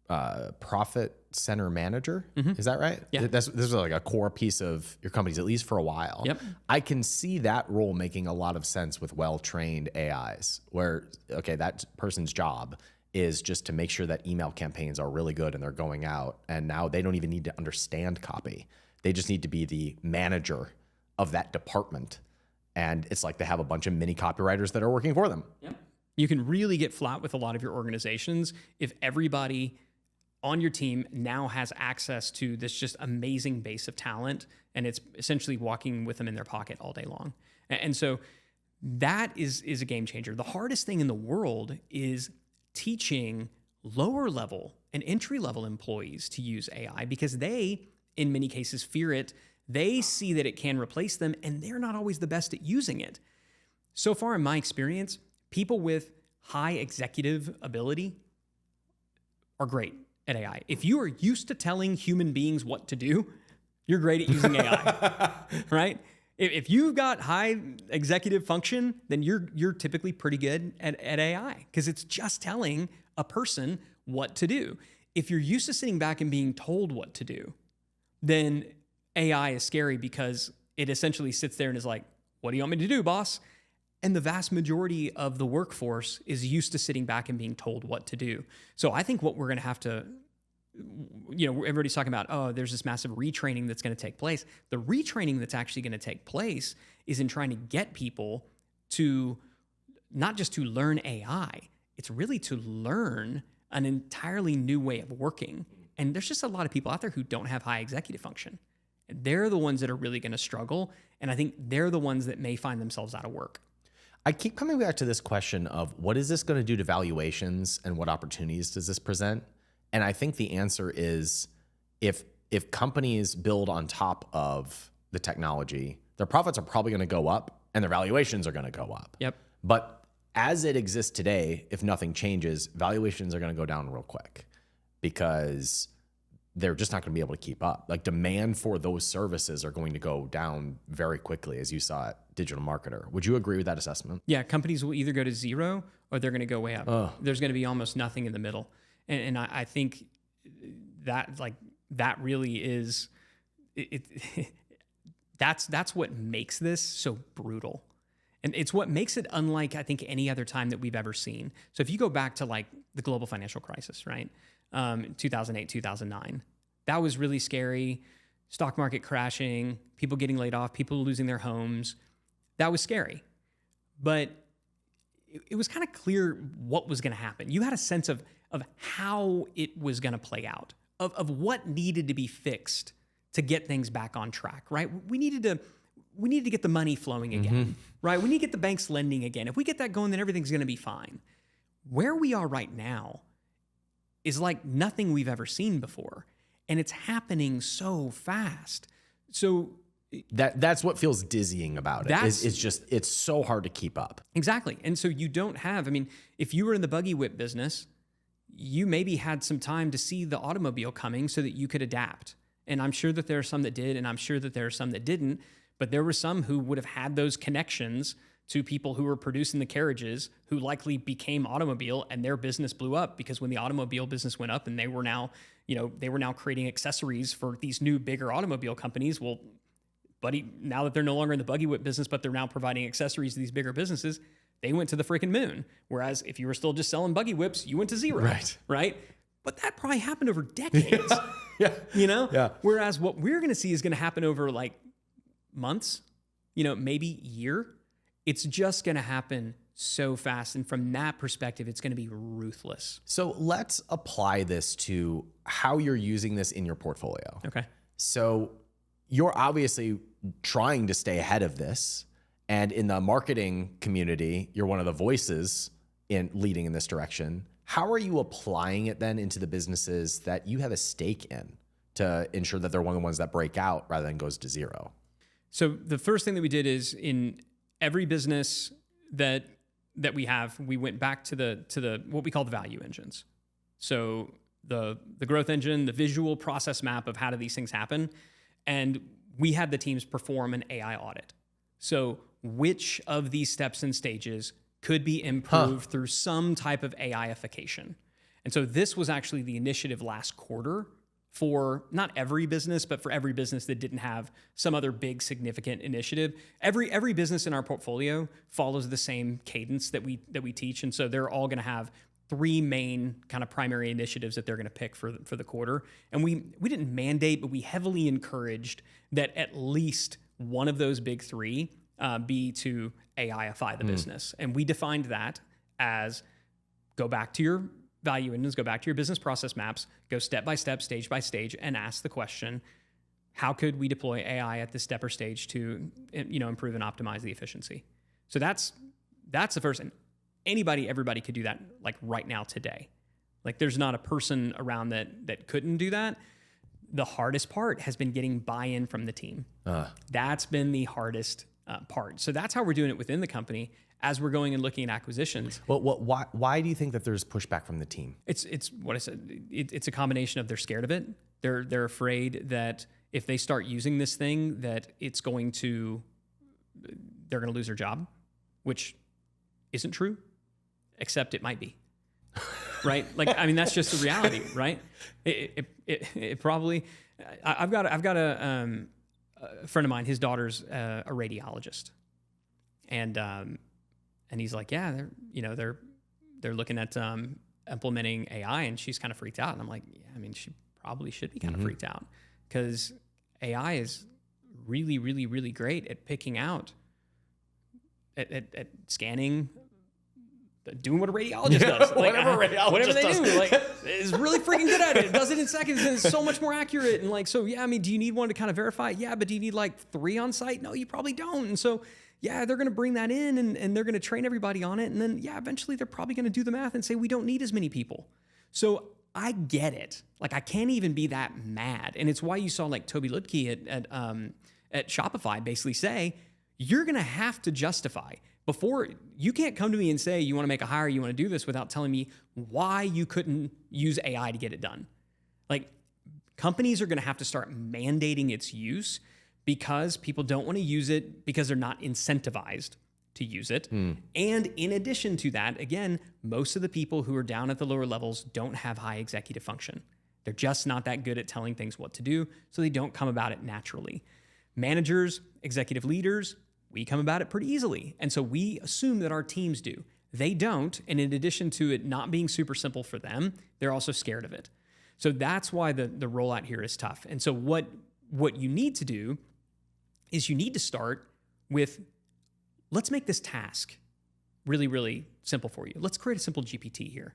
profit center manager. Is that right? Yeah. This is like a core piece of your company's, at least for a while. Yep. I can see that role making a lot of sense with well-trained AIs where, okay, that person's job is just to make sure that email campaigns are really good and they're going out. And now they don't even need to understand copy. They just need to be the manager of that department. And it's like they have a bunch of mini copywriters that are working for them. Yep. You can really get flat with a lot of your organizations if everybody on your team now has access to this just amazing base of talent, and it's essentially walking with them in their pocket all day long. And so that is a game changer. The hardest thing in the world is teaching lower level and entry level employees to use AI because they, in many cases, fear it. They see that it can replace them, and they're not always the best at using it. So far in my experience, people with high executive ability are great at AI. If you are used to telling human beings what to do, you're great at using AI, right? If you've got high executive function, then you're typically pretty good at AI because it's just telling a person what to do. If you're used to sitting back and being told what to do, then AI is scary because it essentially sits there and is like, what do you want me to do, boss? And the vast majority of the workforce is used to sitting back and being told what to do. So I think what we're going to have to, everybody's talking about, oh, there's this massive retraining that's going to take place. The retraining that's actually going to take place is in trying to get people to not just to learn AI, it's really to learn an entirely new way of working. And there's just a lot of people out there who don't have high executive function. They're the ones that are really going to struggle. And I think they're the ones that may find themselves out of work. I keep coming back to this question of what is this going to do to valuations and what opportunities does this present? And I think the answer is if companies build on top of the technology, their profits are probably going to go up and their valuations are going to go up. Yep. But as it exists today, if nothing changes, valuations are going to go down real quick because they're just not going to be able to keep up. Like demand for those services are going to go down very quickly, as you saw at Digital Marketer. Would you agree with that assessment? Yeah, companies will either go to zero or they're going to go way up. There's going to be almost nothing in the middle. And I think that really is that's what makes this so brutal. And it's what makes it unlike, I think, any other time that we've ever seen. So if you go back to like the global financial crisis, right? 2008, 2009, that was really scary. Stock market crashing, people getting laid off, people losing their homes. That was scary. But it was kind of clear what was going to happen. You had a sense of how it was going to play out, of what needed to be fixed to get things back on track, right? We needed to get the money flowing again, right? We need to get the banks lending again. If we get that going, then everything's going to be fine. Where we are right now is like nothing we've ever seen before. And it's happening so fast. So that's what feels dizzying about it. It's so hard to keep up. Exactly. And so you don't have, if you were in the buggy whip business, you maybe had some time to see the automobile coming so that you could adapt. And I'm sure that there are some that did, and I'm sure that there are some that didn't, but there were some who would have had those connections to people who were producing the carriages who likely became automobile, and their business blew up because when the automobile business went up and they were now creating accessories for these new bigger automobile companies. Well, buddy, now that they're no longer in the buggy whip business, but they're now providing accessories to these bigger businesses, they went to the freaking moon. Whereas if you were still just selling buggy whips, you went to zero. Right? But that probably happened over decades. Yeah. Yeah. Whereas what we're going to see is going to happen over like months, maybe year. It's just going to happen so fast. And from that perspective, it's going to be ruthless. So let's apply this to how you're using this in your portfolio. Okay. So you're obviously trying to stay ahead of this. And in the marketing community, you're one of the voices in leading in this direction. How are you applying it then into the businesses that you have a stake in to ensure that they're one of the ones that break out rather than goes to zero? So the first thing that we did is in every business that we have, we went back to the what we call the value engines. So the growth engine, the visual process map of how do these things happen. And we had the teams perform an AI audit. So which of these steps and stages could be improved through some type of AIification? And so this was actually the initiative last quarter for not every business, but for every business that didn't have some other big significant initiative. Every business in our portfolio follows the same cadence that we teach. And so they're all going to have 3 main kind of primary initiatives that they're going to pick for the quarter. And we didn't mandate, but we heavily encouraged that at least one of those big 3 be to AIify the business. And we defined that as go back to your value engines, go back to your business process maps, go step by step, stage by stage, and ask the question, how could we deploy AI at this step or stage to, improve and optimize the efficiency? So that's the first. And everybody could do that like right now today. Like there's not a person around that couldn't do that. The hardest part has been getting buy-in from the team. That's been the hardest part. So that's how we're doing it within the company as we're going and looking at acquisitions. Well, why do you think that there's pushback from the team? It's what I said. It's a combination of they're scared of it. They're afraid that if they start using this thing, that they're going to lose their job, which isn't true, except it might be. Right? Like, I mean, that's just the reality, right? It probably. I've got a friend of mine. His daughter's a radiologist, and he's like, yeah, they're looking at implementing AI, and she's kind of freaked out. And I'm like, yeah, I mean, she probably should be kind of freaked out because AI is really, really, really great at picking out, at scanning, doing what a radiologist does. Like, whatever they do, like, is really freaking good at it. It does it in seconds, and it's so much more accurate. And like, so yeah, I mean, do you need one to kind of verify? Yeah, but do you need like 3 on site? No, you probably don't. And so, yeah, they're going to bring that in and they're going to train everybody on it. And then, yeah, eventually they're probably going to do the math and say, we don't need as many people. So I get it. Like, I can't even be that mad. And it's why you saw like Toby Lutke at Shopify basically say, you're going to have to justify before. You can't come to me and say, you want to make a hire, you want to do this without telling me why you couldn't use AI to get it done. Like, companies are going to have to start mandating its use because people don't want to use it because they're not incentivized to use it. And in addition to that, again, most of the people who are down at the lower levels don't have high executive function. They're just not that good at telling things what to do, so they don't come about it naturally. Managers, executive leaders, we come about it pretty easily. And so we assume that our teams do. They don't, and in addition to it not being super simple for them, they're also scared of it. So that's why the rollout here is tough. And so what you need to do is you need to start with, let's make this task really, really simple for you. Let's create a simple GPT here.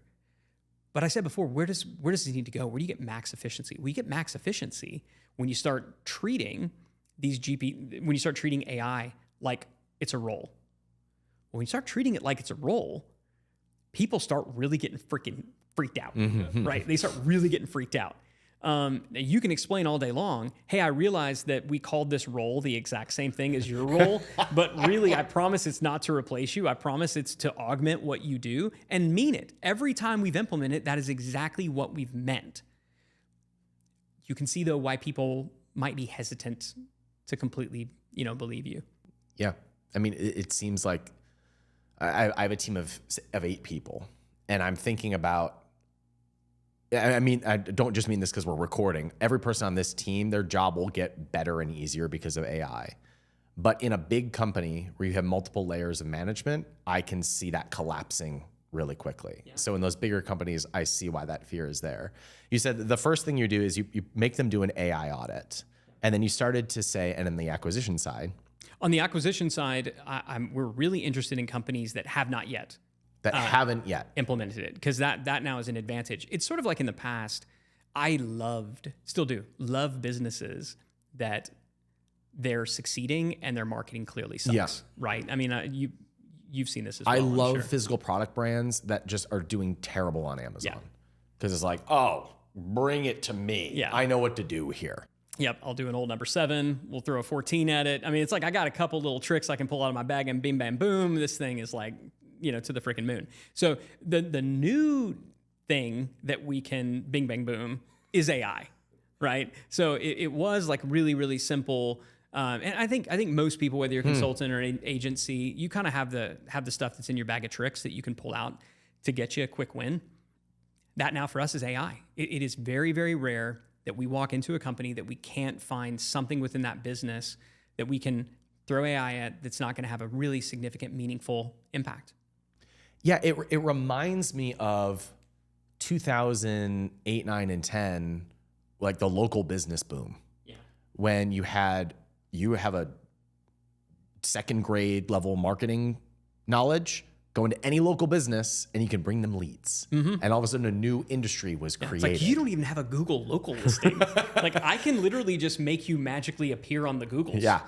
But I said before, where does it need to go? Where do you get max efficiency? Well, you get max efficiency when you start treating when you start treating AI like it's a role. When you start treating it like it's a role, people start really getting freaking freaked out, right? They start really getting freaked out. You can explain all day long, hey, I realize that we called this role the exact same thing as your role, but really, I promise it's not to replace you. I promise it's to augment what you do and mean it. Every time we've implemented, that is exactly what we've meant. You can see, though, why people might be hesitant to completely, believe you. Yeah. I mean, it seems like I have a team of 8 people, and I'm thinking about, I mean, I don't just mean this because we're recording. Every person on this team, their job will get better and easier because of AI. But in a big company where you have multiple layers of management, I can see that collapsing really quickly. Yeah. So in those bigger companies, I see why that fear is there. You said the first thing you do is you make them do an AI audit. And then you started to say, and in the acquisition side. On the acquisition side, we're really interested in companies that have not yet. That haven't yet implemented it, because that now is an advantage. It's sort of like in the past, I still do love businesses that they're succeeding and their marketing clearly sucks, right? I mean, you've seen this as well. I love physical product brands that just are doing terrible on Amazon. Because it's like, oh, bring it to me. Yeah. I know what to do here. Yep, I'll do an old number 7. We'll throw a 14 at it. I mean, it's like I got a couple little tricks I can pull out of my bag and bing, bam, boom. This thing is like, to the freaking moon. So the new thing that we can bing, bang, boom is AI, right? So it was like really, really simple. And I think most people, whether you're a consultant or an agency, you kind of have the stuff that's in your bag of tricks that you can pull out to get you a quick win. That now for us is AI. It is very, very rare that we walk into a company that we can't find something within that business that we can throw AI at that's not going to have a really significant, meaningful impact. Yeah, it reminds me of 2008, 9, and 10, like the local business boom. Yeah. When you have a second grade level marketing knowledge, go into any local business and you can bring them leads. And all of a sudden a new industry was created. It's like, you don't even have a Google local listing. Like, I can literally just make you magically appear on the Googles. Yeah.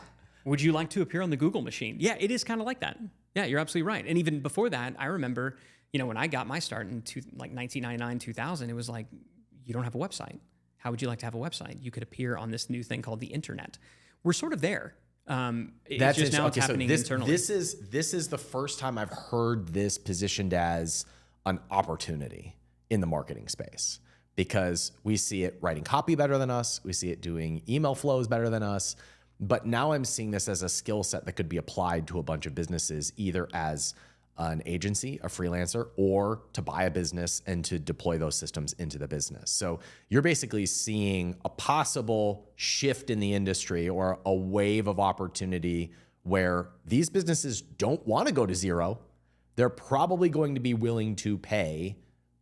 Would you like to appear on the Google machine? Yeah, it is kind of like that. Yeah, you're absolutely right. And even before that, I remember, when I got my start in 1999, 2000, it was like, you don't have a website. How would you like to have a website? You could appear on this new thing called the internet. We're sort of there. It's just now it's happening internally. This is the first time I've heard this positioned as an opportunity in the marketing space, because we see it writing copy better than us. We see it doing email flows better than us. But now I'm seeing this as a skill set that could be applied to a bunch of businesses, either as an agency, a freelancer, or to buy a business and to deploy those systems into the business. So you're basically seeing a possible shift in the industry or a wave of opportunity where these businesses don't want to go to zero. They're probably going to be willing to pay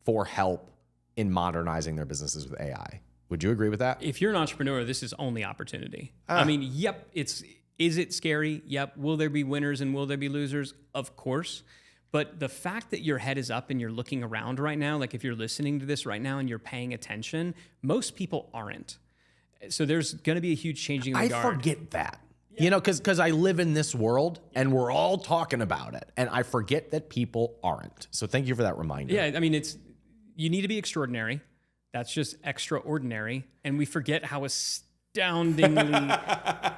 for help in modernizing their businesses with AI. Would you agree with that? If you're an entrepreneur, this is only opportunity. I mean, yep, is it scary? Yep. Will there be winners and will there be losers? Of course. But the fact that your head is up and you're looking around right now, like if you're listening to this right now and you're paying attention, most people aren't. So there's going to be a huge changing of the guard. I forget that. Yeah. Because I live in this world and we're all talking about it. And I forget that people aren't. So thank you for that reminder. Yeah, I mean, you need to be extraordinary. That's just extraordinary. And we forget how astoundingly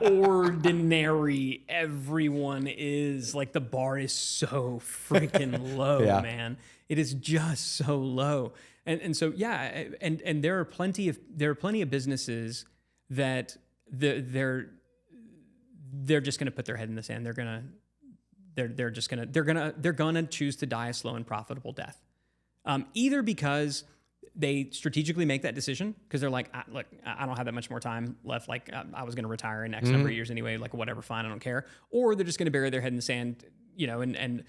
ordinary everyone is. Like, the bar is so freaking low, man. It is just so low. And so, yeah, and there are plenty of businesses that they're just going to put their head in the sand. They're gonna choose to die a slow and profitable death. Either because they strategically make that decision because they're like, look, I don't have that much more time left. Like, I was going to retire in X number of years anyway. Like, whatever, fine, I don't care. Or they're just going to bury their head in the sand, and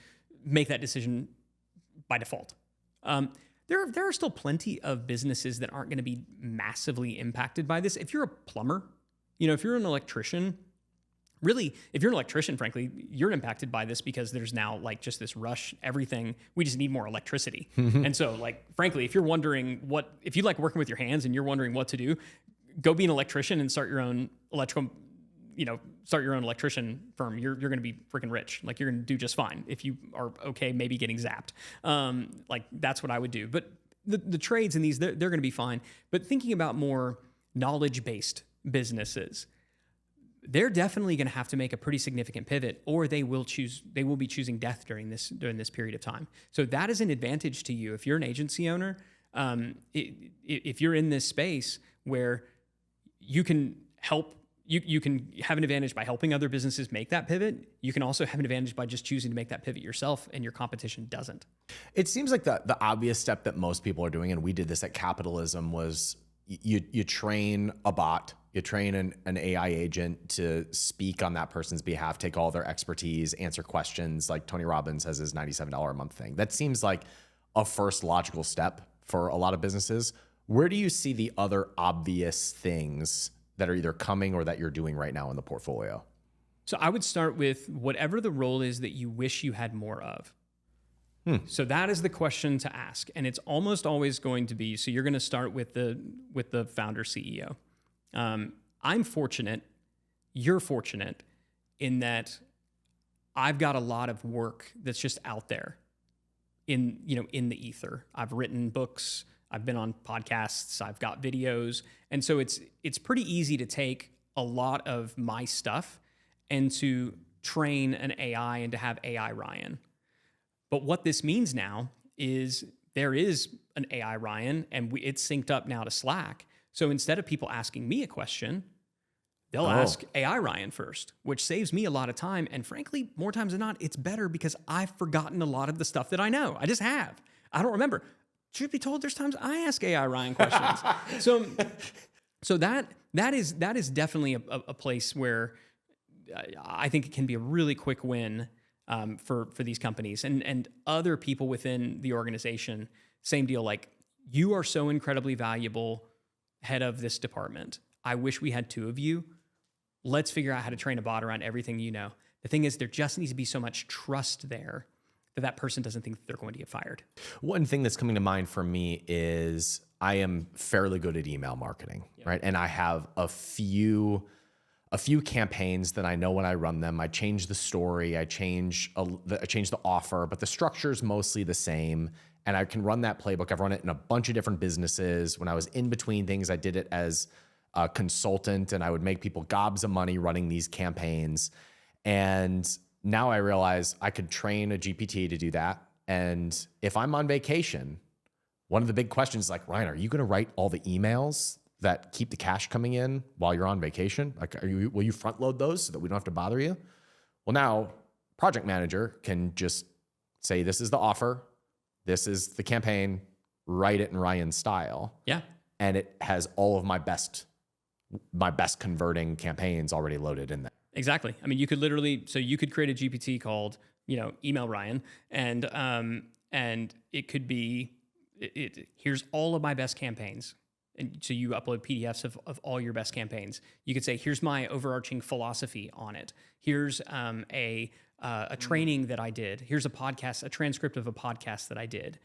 make that decision by default. There are still plenty of businesses that aren't going to be massively impacted by this. If you're a plumber, if you're an electrician, really, if you're an electrician, frankly, you're impacted by this because there's now like just this rush, everything. We just need more electricity. And so, like, frankly, if you're wondering if you like working with your hands and you're wondering what to do, go be an electrician and start your own electrician firm. You're going to be freaking rich. Like, you're going to do just fine if you are okay maybe getting zapped. Like, that's what I would do. But the trades in these, they're going to be fine. But thinking about more knowledge-based businesses, they're definitely going to have to make a pretty significant pivot, or they will be choosing death during this period of time. So that is an advantage to you if you're an agency owner. If you're in this space where you can help, you can have an advantage by helping other businesses make that pivot. You can also have an advantage by just choosing to make that pivot yourself, and your competition doesn't. It seems like the obvious step that most people are doing, and we did this at Capitalism, was you train a bot. You train an AI agent to speak on that person's behalf, take all their expertise, answer questions, like Tony Robbins has his $97 a month thing. That seems like a first logical step for a lot of businesses. Where do you see the other obvious things that are either coming or that you're doing right now in the portfolio? So I would start with whatever the role is that you wish you had more of. So that is the question to ask. And it's almost always going to be, so you're going to start with the founder CEO. I'm fortunate, you're fortunate in that I've got a lot of work that's just out there in the ether. I've written books, I've been on podcasts, I've got videos. And so it's pretty easy to take a lot of my stuff and to train an AI and to have AI Ryan. But what this means now is there is an AI Ryan, and it's synced up now to Slack. So instead of people asking me a question, they'll ask AI Ryan first, which saves me a lot of time. And frankly, more times than not, it's better because I've forgotten a lot of the stuff that I know. I just have. I don't remember. truth be told, there's times I ask AI Ryan questions. So that is definitely a place where I think it can be a really quick win for these companies and other people within the organization. Same deal. Like, you are so incredibly valuable, head of this department. I wish we had 2 of you. Let's figure out how to train a bot around everything you know. The thing is, there just needs to be so much trust there that person doesn't think that they're going to get fired. One thing that's coming to mind for me is I am fairly good at email marketing, right? And I have a few campaigns that I know when I run them. I change the story, I change the offer, but the structure is mostly the same. And I can run that playbook. I've run it in a bunch of different businesses. When I was in between things, I did it as a consultant, and I would make people gobs of money running these campaigns. And now I realize I could train a GPT to do that. And if I'm on vacation, one of the big questions is like, Ryan, are you going to write all the emails that keep the cash coming in while you're on vacation? Like, will you front load those so that we don't have to bother you? Well, now project manager can just say, this is the offer, this is the campaign, write it in Ryan's style. Yeah. And it has all of my best converting campaigns already loaded in there. Exactly. I mean, you could literally, so you could create a GPT called, email Ryan, and it could be, here's all of my best campaigns. And so you upload PDFs of all your best campaigns. You could say, here's my overarching philosophy on it. Here's a training that I did. Here's a podcast, a transcript of a podcast that I did.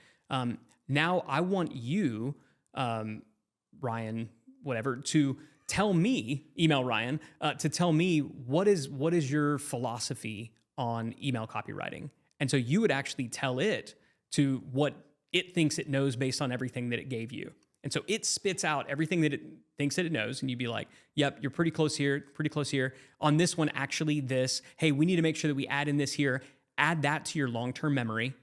Now I want you, Ryan, whatever, to tell me, email Ryan, to tell me what is your philosophy on email copywriting. And so you would actually tell it to what it thinks it knows based on everything that it gave you. And so it spits out everything that it thinks that it knows. And you'd be like, yep, you're pretty close here, pretty close here. On this one, actually this, hey, we need to make sure that we add in this here, add that to your long-term memory.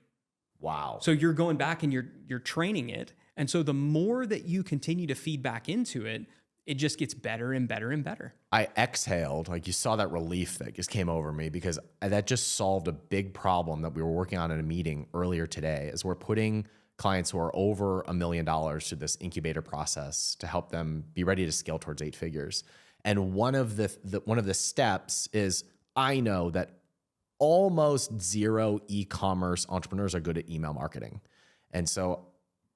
Wow. So you're going back and you're training it. And so the more that you continue to feed back into it, it just gets better and better and better. I exhaled, like you saw that relief that just came over me, because that just solved a big problem that we were working on in a meeting earlier today, as we're putting clients who are over $1 million through this incubator process to help them be ready to scale towards 8 figures. And one of the steps is, I know that almost zero e-commerce entrepreneurs are good at email marketing. And so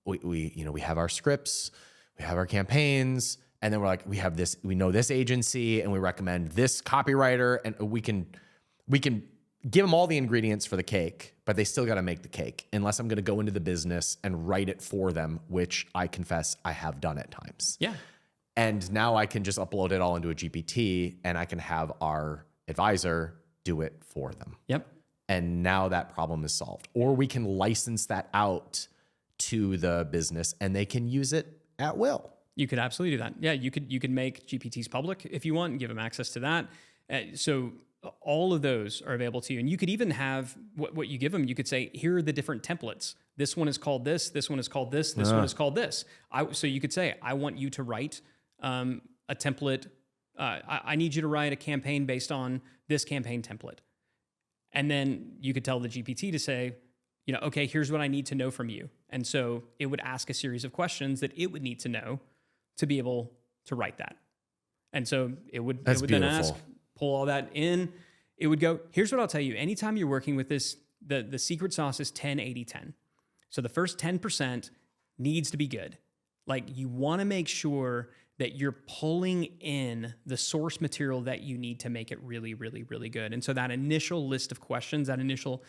we have our scripts, we have our campaigns, and then we're like, we know this agency, and we recommend this copywriter, and we can give them all the ingredients for the cake, but they still got to make the cake, unless I'm going to go into the business and write it for them, which I confess I have done at times. Yeah. And now I can just upload it all into a GPT, and I can have our advisor do it for them. Yep. And now that problem is solved. Or we can license that out to the business, and they can use it at will. You could absolutely do that. Yeah, you could make GPTs public if you want and give them access to that. So all of those are available to you. And you could even have what you give them. You could say, here are the different templates. This one is called this. This one is called this. This one is called this. So you could say, I want you to write a template. I need you to write a campaign based on this campaign template. And then you could tell the GPT to say, okay, here's what I need to know from you. And so it would ask a series of questions that it would need to know to be able to write that. And so it would then ask, pull all that in. It would go, here's what I'll tell you. Anytime you're working with this, the secret sauce is 10-80-10. So the first 10% needs to be good. Like, you want to make sure that you're pulling in the source material that you need to make it really, really, really good. And so that initial list of questions, that initial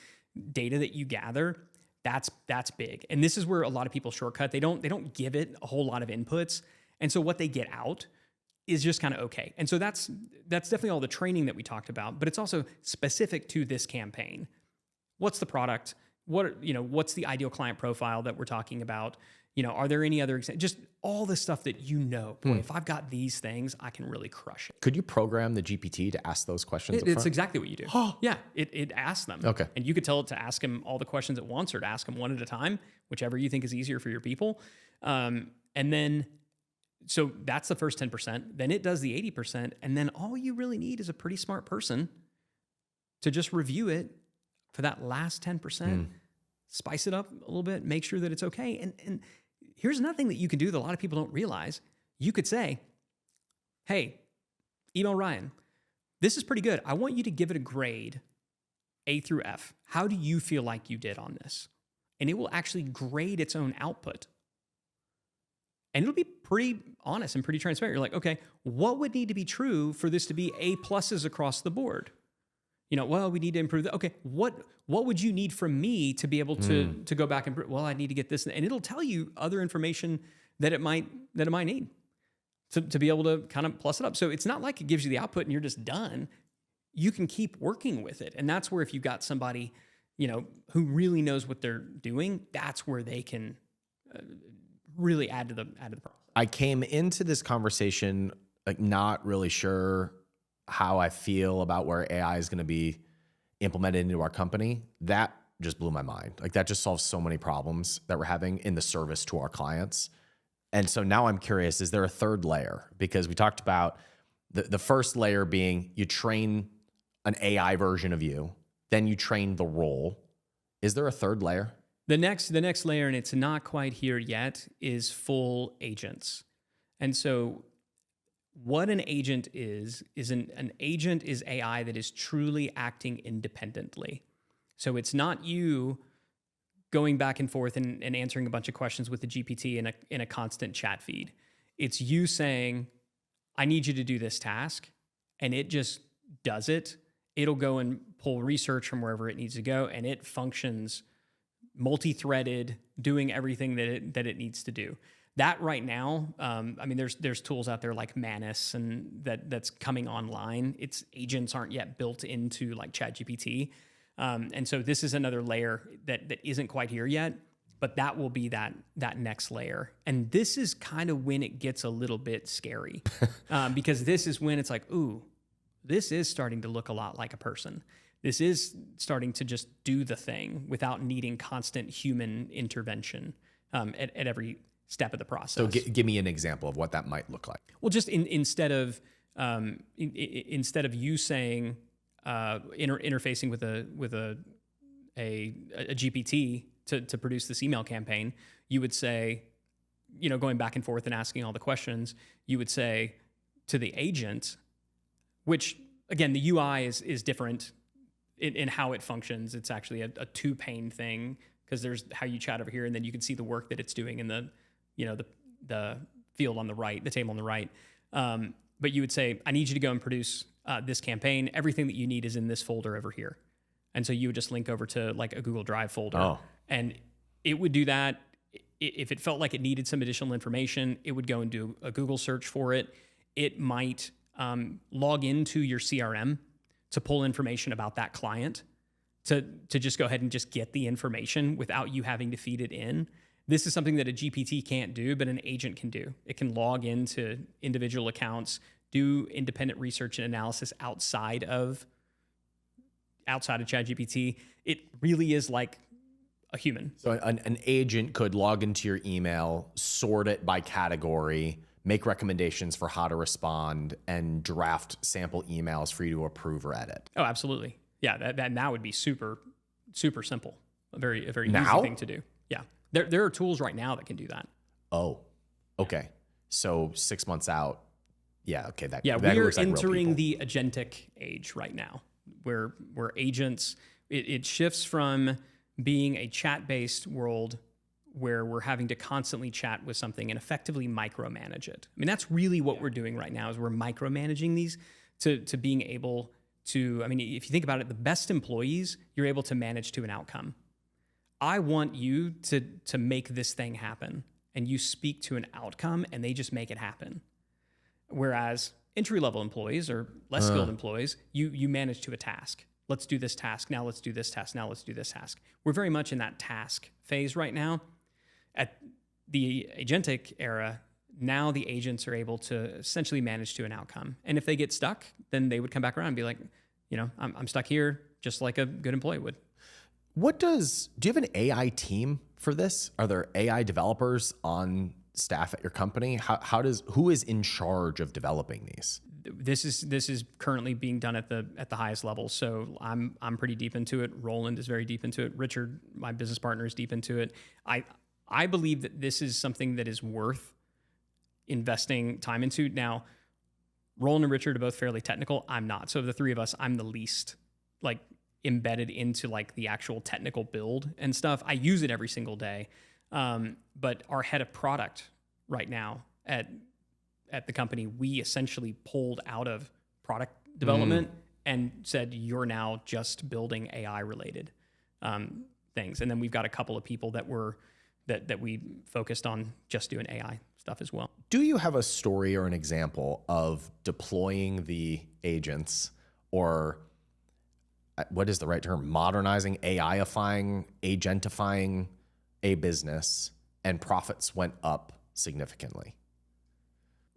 data that you gather, that's big. And this is where a lot of people shortcut. They don't give it a whole lot of inputs. And so what they get out is just kind of okay. And so that's definitely all the training that we talked about, but it's also specific to this campaign. What's the product? What's the ideal client profile that we're talking about? Are there any other examples? Just all the stuff that boy, if I've got these things, I can really crush it. Could you program the GPT to ask those questions up It's front? exactly what you do. Yeah, it asks them. Okay. And you could tell it to ask them all the questions at once or to ask them one at a time, whichever you think is easier for your people. And then, so that's the first 10%. Then it does the 80%. And then all you really need is a pretty smart person to just review it for that last 10%. spice it up a little bit, make sure that it's okay. And here's another thing that you can do that a lot of people don't realize. You could say, hey, email Ryan, this is pretty good. I want you to give it a grade, A through F. How do you feel like you did on this? And it will actually grade its own output. And it'll be pretty honest and pretty transparent. You're like, okay, what would need to be true for this to be A pluses across the board? Well, we need to improve that. Okay, what would you need from me to be able to go back and, well, I need to get this. And it'll tell you other information that it might need to be able to kind of plus it up. So it's not like it gives you the output and you're just done. You can keep working with it. And that's where if you've got somebody, who really knows what they're doing, that's where they can really add to the process. I came into this conversation like not really sure how I feel about where AI is going to be implemented into our company. That just blew my mind. Like that just solves so many problems that we're having in the service to our clients. And so now I'm curious, is there a third layer? Because we talked about the first layer being you train an AI version of you, then you train the role. Is there a third layer? The next layer, and it's not quite here yet, is full agents. And so what an agent is an agent is AI that is truly acting independently. So it's not you going back and forth and answering a bunch of questions with the GPT in a constant chat feed. It's you saying, I need you to do this task, and it just does it. It'll go and pull research from wherever it needs to go, and it functions multi-threaded, doing everything that it needs to do. That right now, there's tools out there like Manus and that's coming online. Its agents aren't yet built into like ChatGPT. And so this is another layer that isn't quite here yet, but that will be that next layer. And this is kind of when it gets a little bit scary because this is when it's like, ooh, this is starting to look a lot like a person. This is starting to just do the thing without needing constant human intervention at every step of the process. So give me an example of what that might look like. Well, just instead of you saying interfacing with a GPT to produce this email campaign, you would say, going back and forth and asking all the questions, you would say to the agent, which again the UI is different in how it functions. It's actually a two-pane thing because there's how you chat over here, and then you can see the work that it's doing in the field on the right, the table on the right. But you would say, I need you to go and produce this campaign. Everything that you need is in this folder over here. And so you would just link over to like a Google Drive folder. And it would do that. If it felt like it needed some additional information, it would go and do a Google search for it. It might log into your CRM to pull information about that client, to just go ahead and just get the information without you having to feed it in. This is something that a GPT can't do, but an agent can do. It can log into individual accounts, do independent research and analysis outside of ChatGPT. It really is like a human. So an agent could log into your email, sort it by category, make recommendations for how to respond, and draft sample emails for you to approve or edit. Oh, absolutely. Yeah, that would be super, super simple. A very easy thing to do. Yeah. There are tools right now that can do that. Oh, okay. So 6 months out. Yeah. Okay. We are entering the agentic age right now where agents, it shifts from being a chat-based world where we're having to constantly chat with something and effectively micromanage it. I mean, that's really what we're doing right now is we're micromanaging these to being able to, if you think about it, the best employees, you're able to manage to an outcome. I want you to make this thing happen, and you speak to an outcome and they just make it happen. Whereas entry-level employees or less skilled employees, you manage to a task. Let's do this task. Now let's do this task. Now let's do this task. We're very much in that task phase right now. At the agentic era, now the agents are able to essentially manage to an outcome. And if they get stuck, then they would come back around and be like, I'm stuck here, just like a good employee would. Do you have an AI team for this? Are there AI developers on staff at your company? Who is in charge of developing these? this is currently being done at the highest level. So I'm pretty deep into it. Roland is very deep into it. Richard, my business partner, is deep into it. I believe that this is something that is worth investing time into. Now, Roland and Richard are both fairly technical. I'm not. So of the three of us, I'm the least like embedded into like the actual technical build and stuff. I use it every single day. But our head of product right now at the company, we essentially pulled out of product development and said, you're now just building AI related things. And then we've got a couple of people that we focused on just doing AI stuff as well. Do you have a story or an example of deploying the agents, or what is the right term? Modernizing, AI-ifying, agentifying a business, and profits went up significantly?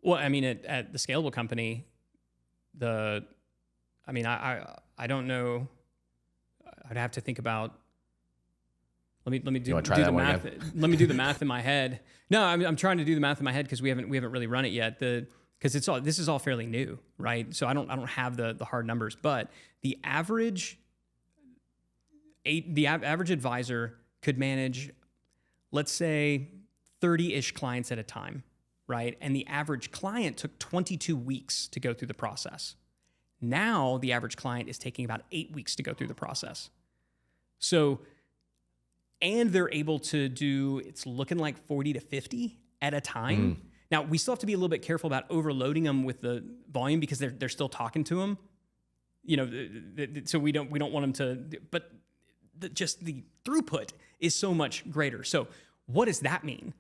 Well, I mean, at the scalable company, I don't know. I'd have to think about. Let me do the math. Let me do the math in my head. No, I'm trying to do the math in my head because we haven't really run it yet. Because this is all fairly new, right? So I don't have the hard numbers, but the average advisor could manage, let's say, 30-ish clients at a time, right? And the average client took 22 weeks to go through the process. Now the average client is taking about 8 weeks to go through the process. So, and they're able to do, it's looking like 40 to 50 at a time. Now, we still have to be a little bit careful about overloading them with the volume because they're still talking to them. So we don't want them to, but just the throughput is so much greater. So what does that mean?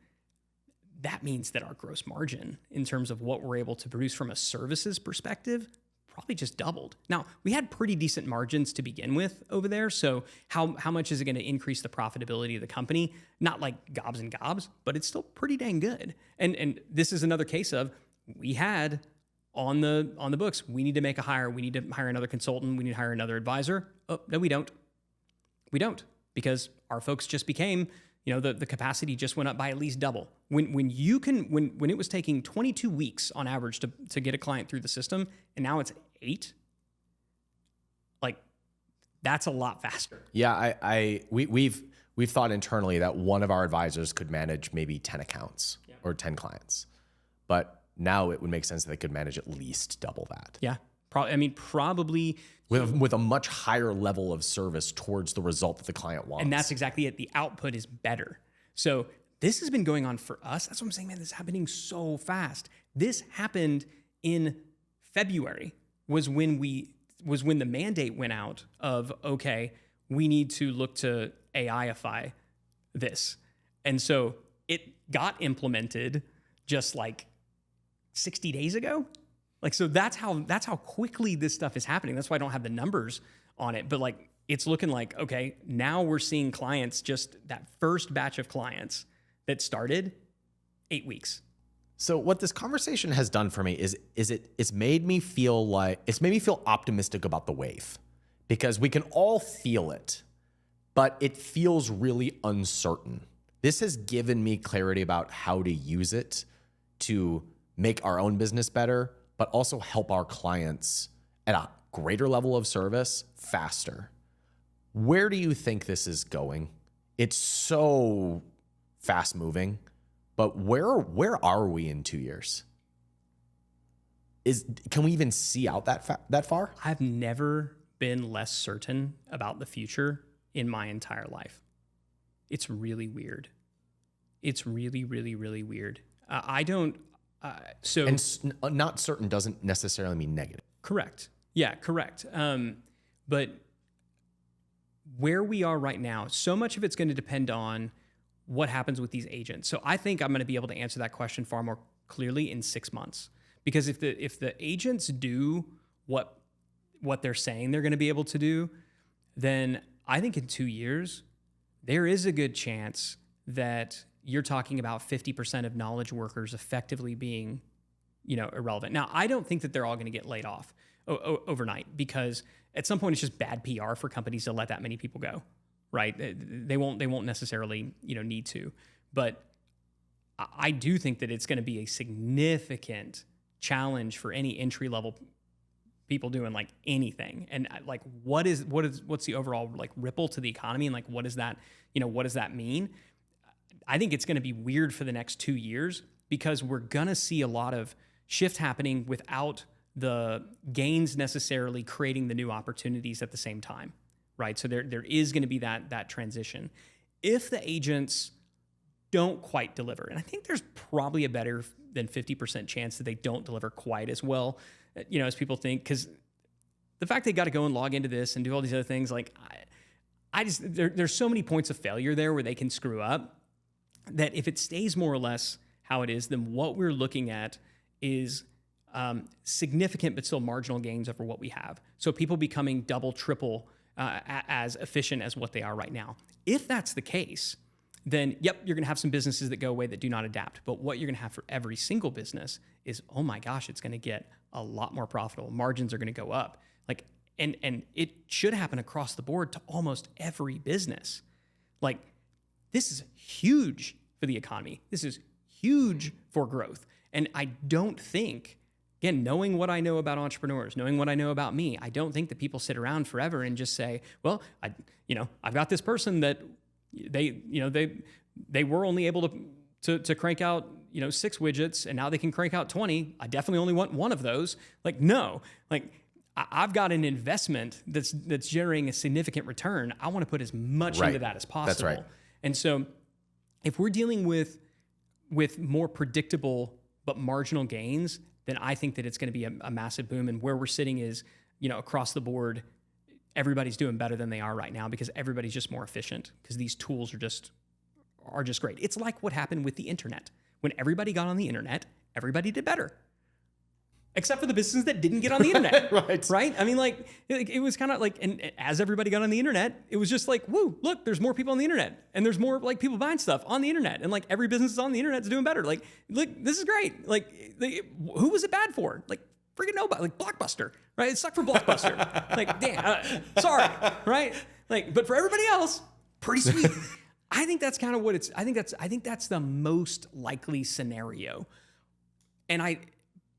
That means that our gross margin in terms of what we're able to produce from a services perspective probably just doubled. Now, we had pretty decent margins to begin with over there. So how much is it going to increase the profitability of the company? Not like gobs and gobs, but it's still pretty dang good. And this is another case of we had on the books, we need to make a hire. We need to hire another consultant. We need to hire another advisor. Oh, no, we don't. We don't, because our folks just became, the capacity just went up by at least double. When it was taking 22 weeks on average to get a client through the system, and now it's 8, like that's a lot faster. Yeah, we've thought internally that one of our advisors could manage maybe 10 accounts or 10 clients, but now it would make sense that they could manage at least double that. Yeah, probably with a much higher level of service towards the result that the client wants. And that's exactly it. The output is better. So this has been going on for us. That's what I'm saying, man. This is happening so fast. This happened in February was when the mandate went out of, okay, we need to look to AI-ify this. And so it got implemented just like 60 days ago. Like, so that's how quickly this stuff is happening. That's why I don't have the numbers on it, but like, it's looking like, okay, now we're seeing clients, just that first batch of clients that started 8 weeks. So what this conversation has done for me is it's made me feel optimistic about the wave, because we can all feel it, but it feels really uncertain. This has given me clarity about how to use it to make our own business better, but also help our clients at a greater level of service faster. Where do you think this is going? It's so fast moving, but where are we in 2 years? Can we even see out that far? I've never been less certain about the future in my entire life. It's really weird. It's really, really, really weird. Not certain doesn't necessarily mean negative. Correct. Yeah, correct. But where we are right now, so much of it's going to depend on what happens with these agents. So I think I'm going to be able to answer that question far more clearly in 6 months. Because if the agents do what they're saying they're going to be able to do, then I think in 2 years, there is a good chance that you're talking about 50% of knowledge workers effectively being, irrelevant. Now, I don't think that they're all going to get laid off overnight, because at some point it's just bad PR for companies to let that many people go, right? They won't necessarily, need to. But I do think that it's going to be a significant challenge for any entry level people doing like anything. And like, what's the overall like ripple to the economy? And like, what does that mean? I think it's going to be weird for the next 2 years because we're going to see a lot of shift happening without the gains necessarily creating the new opportunities at the same time, right? So there is going to be that transition. If the agents don't quite deliver, and I think there's probably a better than 50% chance that they don't deliver quite as well, as people think, because the fact they got to go and log into this and do all these other things, like there's so many points of failure there where they can screw up that if it stays more or less how it is, then what we're looking at is significant but still marginal gains over what we have. So people becoming double, triple as efficient as what they are right now. If that's the case, then yep, you're going to have some businesses that go away that do not adapt. But what you're going to have for every single business is, oh my gosh, it's going to get a lot more profitable. Margins are going to go up. Like, and it should happen across the board to almost every business. Like, this is huge for the economy. This is huge for growth. And I don't think, again, knowing what I know about entrepreneurs, knowing what I know about me, I don't think that people sit around forever and just say, well, I've got this person that they were only able to crank out 6 widgets and now they can crank out 20. I definitely only want one of those. Like, no, like I've got an investment that's generating a significant return. I want to put as much into that as possible. That's right. And so if we're dealing with more predictable but marginal gains, then I think that it's going to be a massive boom. And where we're sitting is, across the board, everybody's doing better than they are right now because everybody's just more efficient because these tools are just great. It's like what happened with the internet. When everybody got on the internet, everybody did better. Except for the businesses that didn't get on the internet. Right? I mean, like, it was kind of like, and as everybody got on the internet, it was just like, woo, look, there's more people on the internet. And there's more like people buying stuff on the internet. And like every business is on the internet is doing better. Like, look, this is great. Like, who was it bad for? Like, freaking nobody. Like Blockbuster, right? It sucked for Blockbuster. Like, damn, sorry, right? Like, but for everybody else, pretty sweet. I think that's kind of what it's, I think that's the most likely scenario.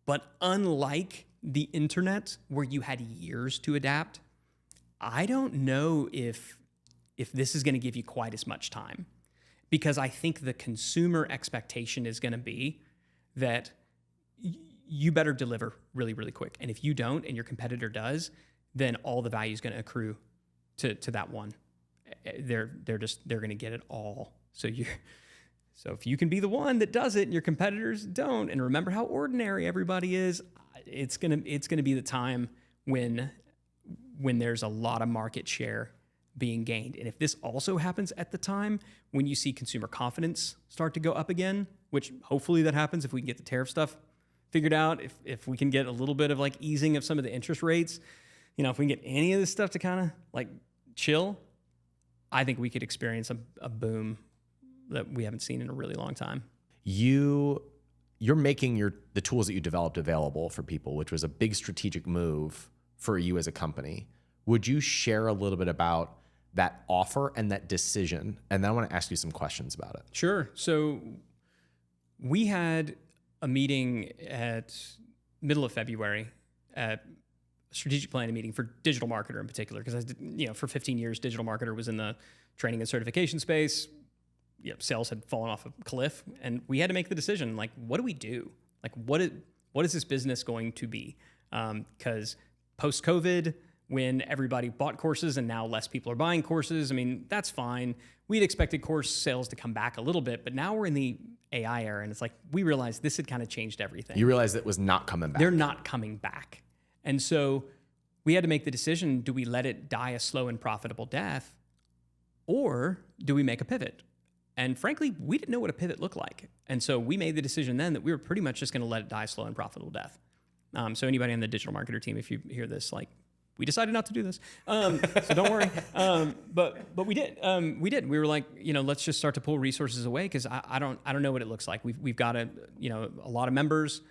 But unlike the internet where you had years to adapt, I don't know if this is going to give you quite as much time, because I think the consumer expectation is going to be that you better deliver really, really quick. And if you don't and your competitor does, then all the value is going to accrue to that one. They're going to get it all. So if you can be the one that does it and your competitors don't, and remember how ordinary everybody is, it's gonna be the time when there's a lot of market share being gained. And if this also happens at the time when you see consumer confidence start to go up again, which hopefully that happens if we can get the tariff stuff figured out, if we can get a little bit of like easing of some of the interest rates, if we can get any of this stuff to kind of like chill, I think we could experience a boom that we haven't seen in a really long time. You're making the tools that you developed available for people, which was a big strategic move for you as a company. Would you share a little bit about that offer and that decision? And then I want to ask you some questions about it. Sure. So we had a meeting at middle of February, a strategic planning meeting for digital marketer in particular, because for 15 years, digital marketer was in the training and certification space. Sales had fallen off a cliff, and we had to make the decision, like, what do we do? Like, what is this business going to be? Because post-COVID, when everybody bought courses and now less people are buying courses, I mean, that's fine. We'd expected course sales to come back a little bit, but now we're in the AI era, and it's like, we realized this had kind of changed everything. You realized it was not coming back. They're not coming back. And so we had to make the decision, do we let it die a slow and profitable death, or do we make a pivot? And frankly, we didn't know what a pivot looked like. And so we made the decision then that we were pretty much just going to let it die a slow and profitable death. So anybody on the digital marketer team, if you hear this, like, we decided not to do this. So don't worry. But we did. We were like, let's just start to pull resources away, because I don't know what it looks like. We've got a lot of members,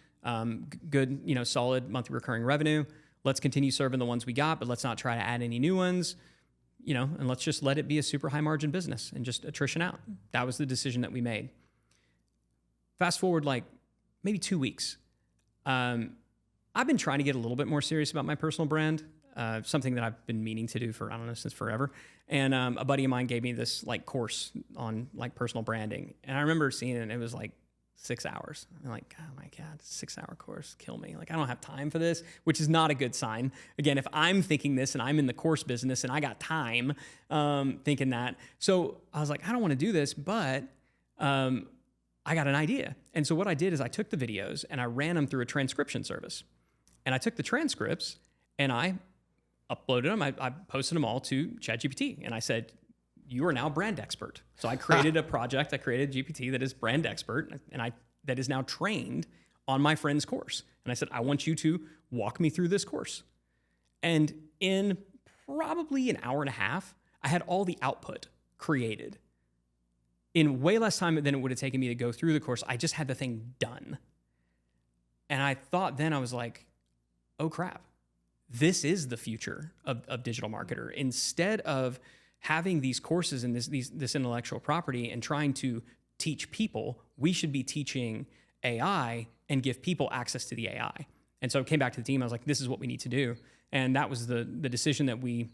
good, solid monthly recurring revenue. Let's continue serving the ones we got, but let's not try to add any new ones. And let's just let it be a super high margin business and just attrition out. That was the decision that we made. Fast forward like maybe 2 weeks. I've been trying to get a little bit more serious about my personal brand, something that I've been meaning to do for, I don't know, since forever. And a buddy of mine gave me this like course on like personal branding. And I remember seeing it and it was like 6 hours. I'm like, oh my God, 6 hour course, kill me. Like, I don't have time for this, which is not a good sign. Again, if I'm thinking this and I'm in the course business and I got time thinking that. So I was like, I don't want to do this, but I got an idea. And so what I did is I took the videos and I ran them through a transcription service. And I took the transcripts and I uploaded them. I posted them all to ChatGPT. And I said, you are now brand expert. So I created a project. I created GPT that is brand expert and that is now trained on my friend's course. And I said, I want you to walk me through this course. And in probably an hour and a half, I had all the output created. In way less time than it would have taken me to go through the course, I just had the thing done. And I thought then, I was like, oh crap, this is the future of digital marketer. Instead of having these courses and this intellectual property and trying to teach people, we should be teaching AI and give people access to the AI. And so I came back to the team. I was like, this is what we need to do. And that was the decision that we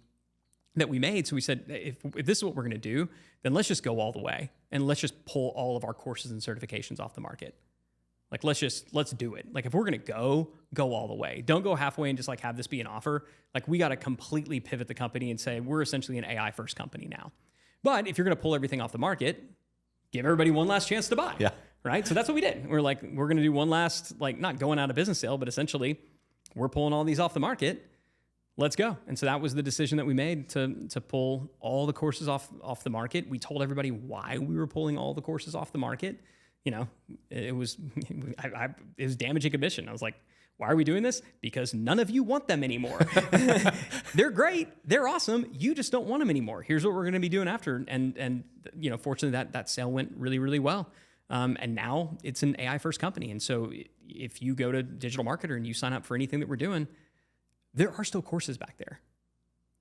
made. So we said, if this is what we're going to do, then let's just go all the way and let's just pull all of our courses and certifications off the market. Like, let's do it. Like, if we're going to go all the way. Don't go halfway and just like have this be an offer. Like, we got to completely pivot the company and say, we're essentially an AI first company now. But if you're going to pull everything off the market, give everybody one last chance to buy. Yeah. Right. So that's what we did. We're like, we're going to do one last, like, not going out of business sale, but essentially we're pulling all these off the market. Let's go. And so that was the decision that we made to pull all the courses off the market. We told everybody why we were pulling all the courses off the market. You know, it was damaging admission. I was like, why are we doing this? Because none of you want them anymore. They're great. They're awesome. You just don't want them anymore. Here's what we're going to be doing after. And you know, fortunately that sale went really, really well. And now it's an AI first company. And so if you go to Digital Marketer and you sign up for anything that we're doing, there are still courses back there.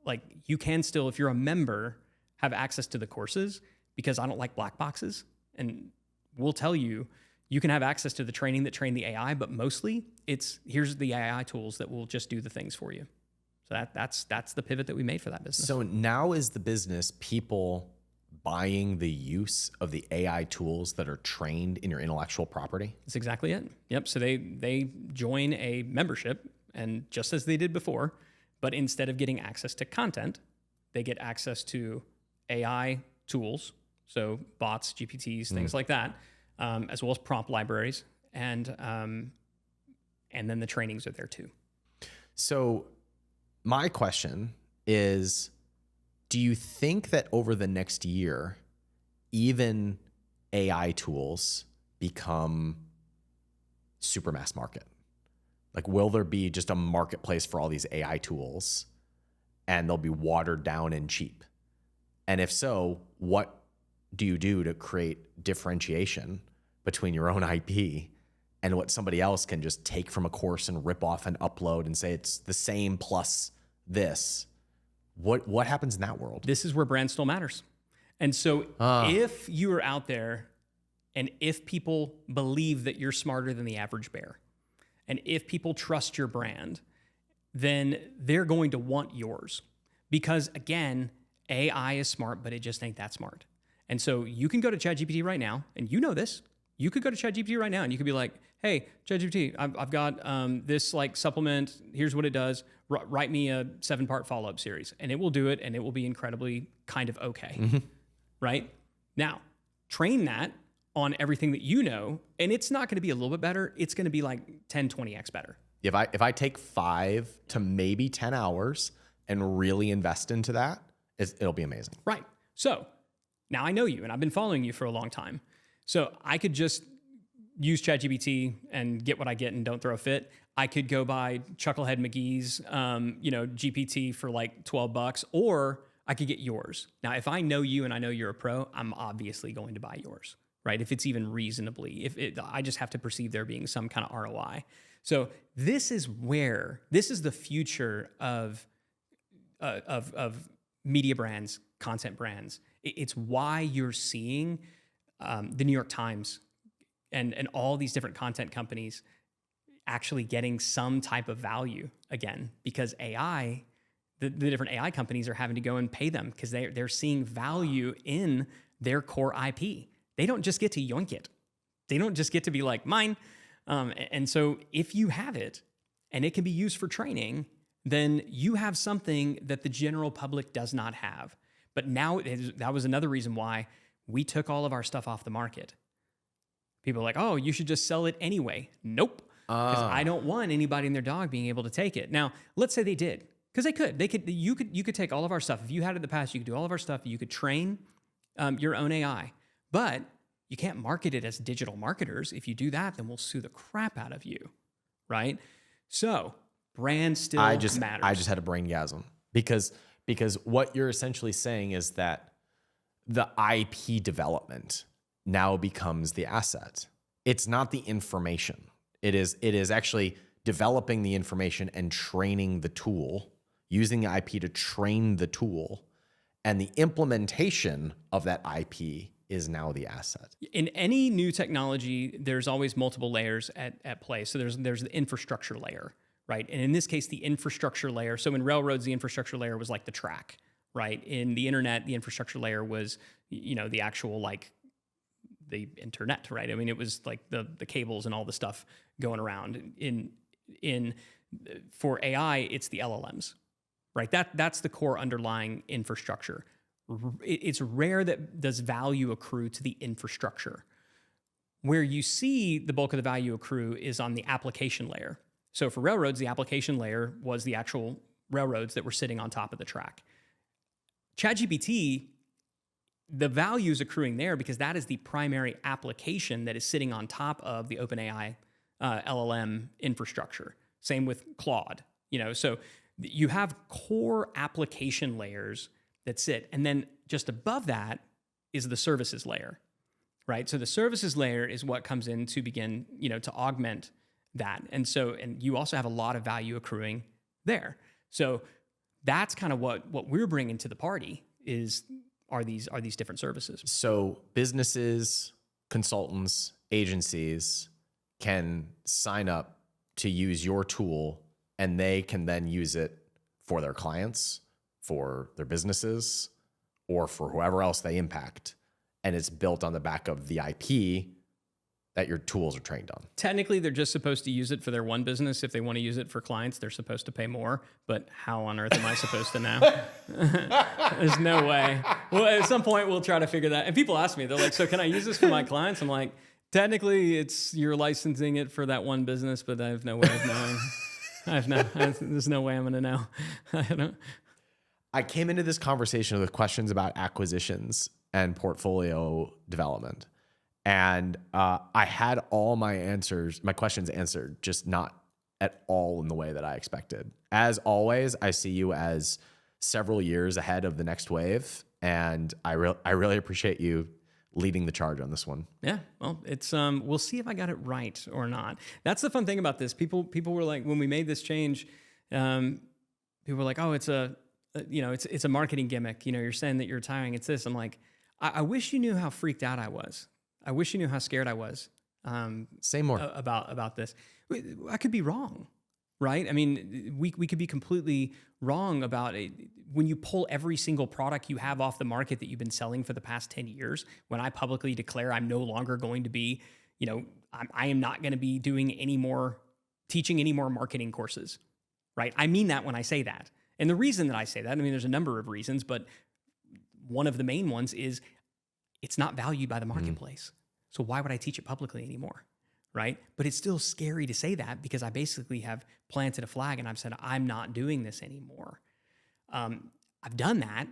Like, you can still, if you're a member, have access to the courses, because I don't like black boxes. And we'll tell you, you can have access to the training that train the AI, but mostly here's the AI tools that will just do the things for you. So that's the pivot that we made for that business. So now is the business people buying the use of the AI tools that are trained in your intellectual property? That's exactly it. Yep. So they join a membership, and just as they did before, but instead of getting access to content, they get access to AI tools. So bots, GPTs, things like that, as well as prompt libraries. And then the trainings are there too. So my question is, do you think that over the next year, even AI tools become super mass market? Like, will there be just a marketplace for all these AI tools and they'll be watered down and cheap? And if so, what do you do to create differentiation between your own IP and what somebody else can just take from a course and rip off and upload and say it's the same plus this? What happens in that world? This is where brand still matters. And so if you are out there and if people believe that you're smarter than the average bear, and if people trust your brand, then they're going to want yours. Because again, AI is smart, but it just ain't that smart. And so you can go to ChatGPT right now, and you know this. You could go to ChatGPT right now, and you could be like, "Hey, ChatGPT, I've got this like supplement. Here's what it does. Write me a 7-part follow-up series," and it will do it, and it will be incredibly kind of okay, right? Now, train that on everything that you know, and it's not going to be a little bit better. It's going to be like 10, 20x better. If I take 5 to maybe 10 hours and really invest into that, it'll be amazing. Right. So now I know you, and I've been following you for a long time. So I could just use ChatGPT and get what I get and don't throw a fit. I could go buy Chucklehead McGee's, GPT for like $12, or I could get yours. Now, if I know you and I know you're a pro, I'm obviously going to buy yours, right? If it's even reasonably, I just have to perceive there being some kind of ROI. So this is the future of media brands, content brands. It's why you're seeing the New York Times and all these different content companies actually getting some type of value again, because AI, the different AI companies are having to go and pay them because they're seeing value in their core IP. They don't just get to yoink it. They don't just get to be like mine. And so if you have it and it can be used for training, then you have something that the general public does not have. But now that was another reason why we took all of our stuff off the market. People are like, oh, you should just sell it anyway. Nope. Because I don't want anybody and their dog being able to take it. Now, let's say they did. Because they could. You could take all of our stuff. If you had it in the past, you could do all of our stuff. You could train your own AI. But you can't market it as digital marketers. If you do that, then we'll sue the crap out of you, right? So brand still matters. I just had a braingasm because what you're essentially saying is that the IP development now becomes the asset. It's not the information. It is actually developing the information and training the tool, using the IP to train the tool, and the implementation of that IP is now the asset. In any new technology, there's always multiple layers at play. So there's the infrastructure layer, right? And in this case, the infrastructure layer. So in railroads, the infrastructure layer was like the track, right? In the internet, the infrastructure layer was, the actual like the internet, right? I mean, it was like the cables and all the stuff going around. For AI, it's the LLMs, right? That's the core underlying infrastructure. It's rare that does value accrue to the infrastructure. Where you see the bulk of the value accrue is on the application layer. So for railroads, the application layer was the actual railroads that were sitting on top of the track. ChatGPT, the value is accruing there because that is the primary application that is sitting on top of the OpenAI LLM infrastructure. Same with Claude. So you have core application layers that sit. And then just above that is the services layer, right? So the services layer is what comes in to begin, to augment that. And you also have a lot of value accruing there. So that's kind of what we're bringing to the party are these different services. So businesses, consultants, agencies can sign up to use your tool and they can then use it for their clients, for their businesses, or for whoever else they impact. And it's built on the back of the IP that your tools are trained on. Technically, they're just supposed to use it for their one business. If they want to use it for clients, they're supposed to pay more. But how on earth am I supposed to know? There's no way. Well, at some point, we'll try to figure that. And people ask me, they're like, so can I use this for my clients? I'm like, technically, you're licensing it for that one business, but I have no way of knowing. There's no way I'm going to know. I don't. I came into this conversation with questions about acquisitions and portfolio development. And I had all my questions answered, just not at all in the way that I expected. As always, I see you as several years ahead of the next wave. And I really appreciate you leading the charge on this one. Yeah, well, it's we'll see if I got it right or not. That's the fun thing about this. People were like, when we made this change, people were like, oh, it's a marketing gimmick. You're saying that you're retiring. It's this. I'm like, I wish you knew how freaked out I was. I wish you knew how scared I was. Say more about this. I could be wrong, right? I mean, we could be completely wrong about it. When you pull every single product you have off the market that you've been selling for the past 10 years, when I publicly declare I'm no longer going to be, I am not going to be teaching any more marketing courses, right? I mean that when I say that. And the reason that I say that, there's a number of reasons, but one of the main ones is it's not valued by the marketplace. So why would I teach it publicly anymore, right? But it's still scary to say that because I basically have planted a flag and I've said, I'm not doing this anymore. I've done that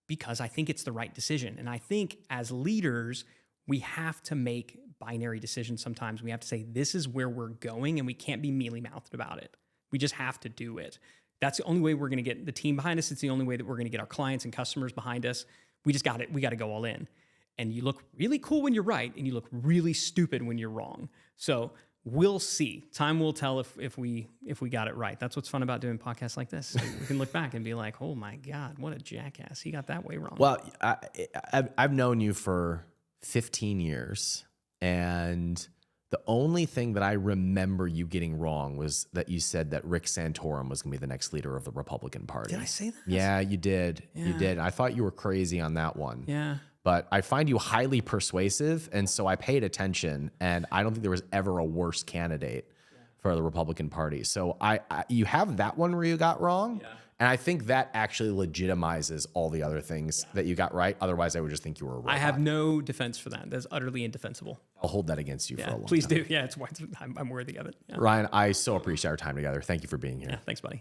because I think it's the right decision. And I think as leaders, we have to make binary decisions sometimes. We have to say, this is where we're going and we can't be mealy-mouthed about it. We just have to do it. That's the only way we're going to get the team behind us. It's the only way that we're going to get our clients and customers behind us. We got to go all in. And you look really cool when you're right, and you look really stupid when you're wrong. So we'll see. Time will tell if we got it right. That's what's fun about doing podcasts like this. We can look back and be like, oh my God, what a jackass. He got that way wrong. Well, I've known you for 15 years, and The only thing that I remember you getting wrong was that you said that Rick Santorum was going to be the next leader of the Republican Party. Did I say that? Yeah, you did. You Yeah. did. I thought you were crazy on that one. Yeah. But I find you highly persuasive, and so I paid attention, and I don't think there was ever a worse candidate for the Republican Party. So you have that one where you got wrong, and I think that actually legitimizes all the other things that you got right. Otherwise, I would just think you were a robot. I have no defense for that. That's utterly indefensible. I'll hold that against you for a long Please time. do. Yeah, I'm worthy of it. Yeah. Ryan, I so appreciate our time together. Thank you for being here. Yeah, thanks, buddy.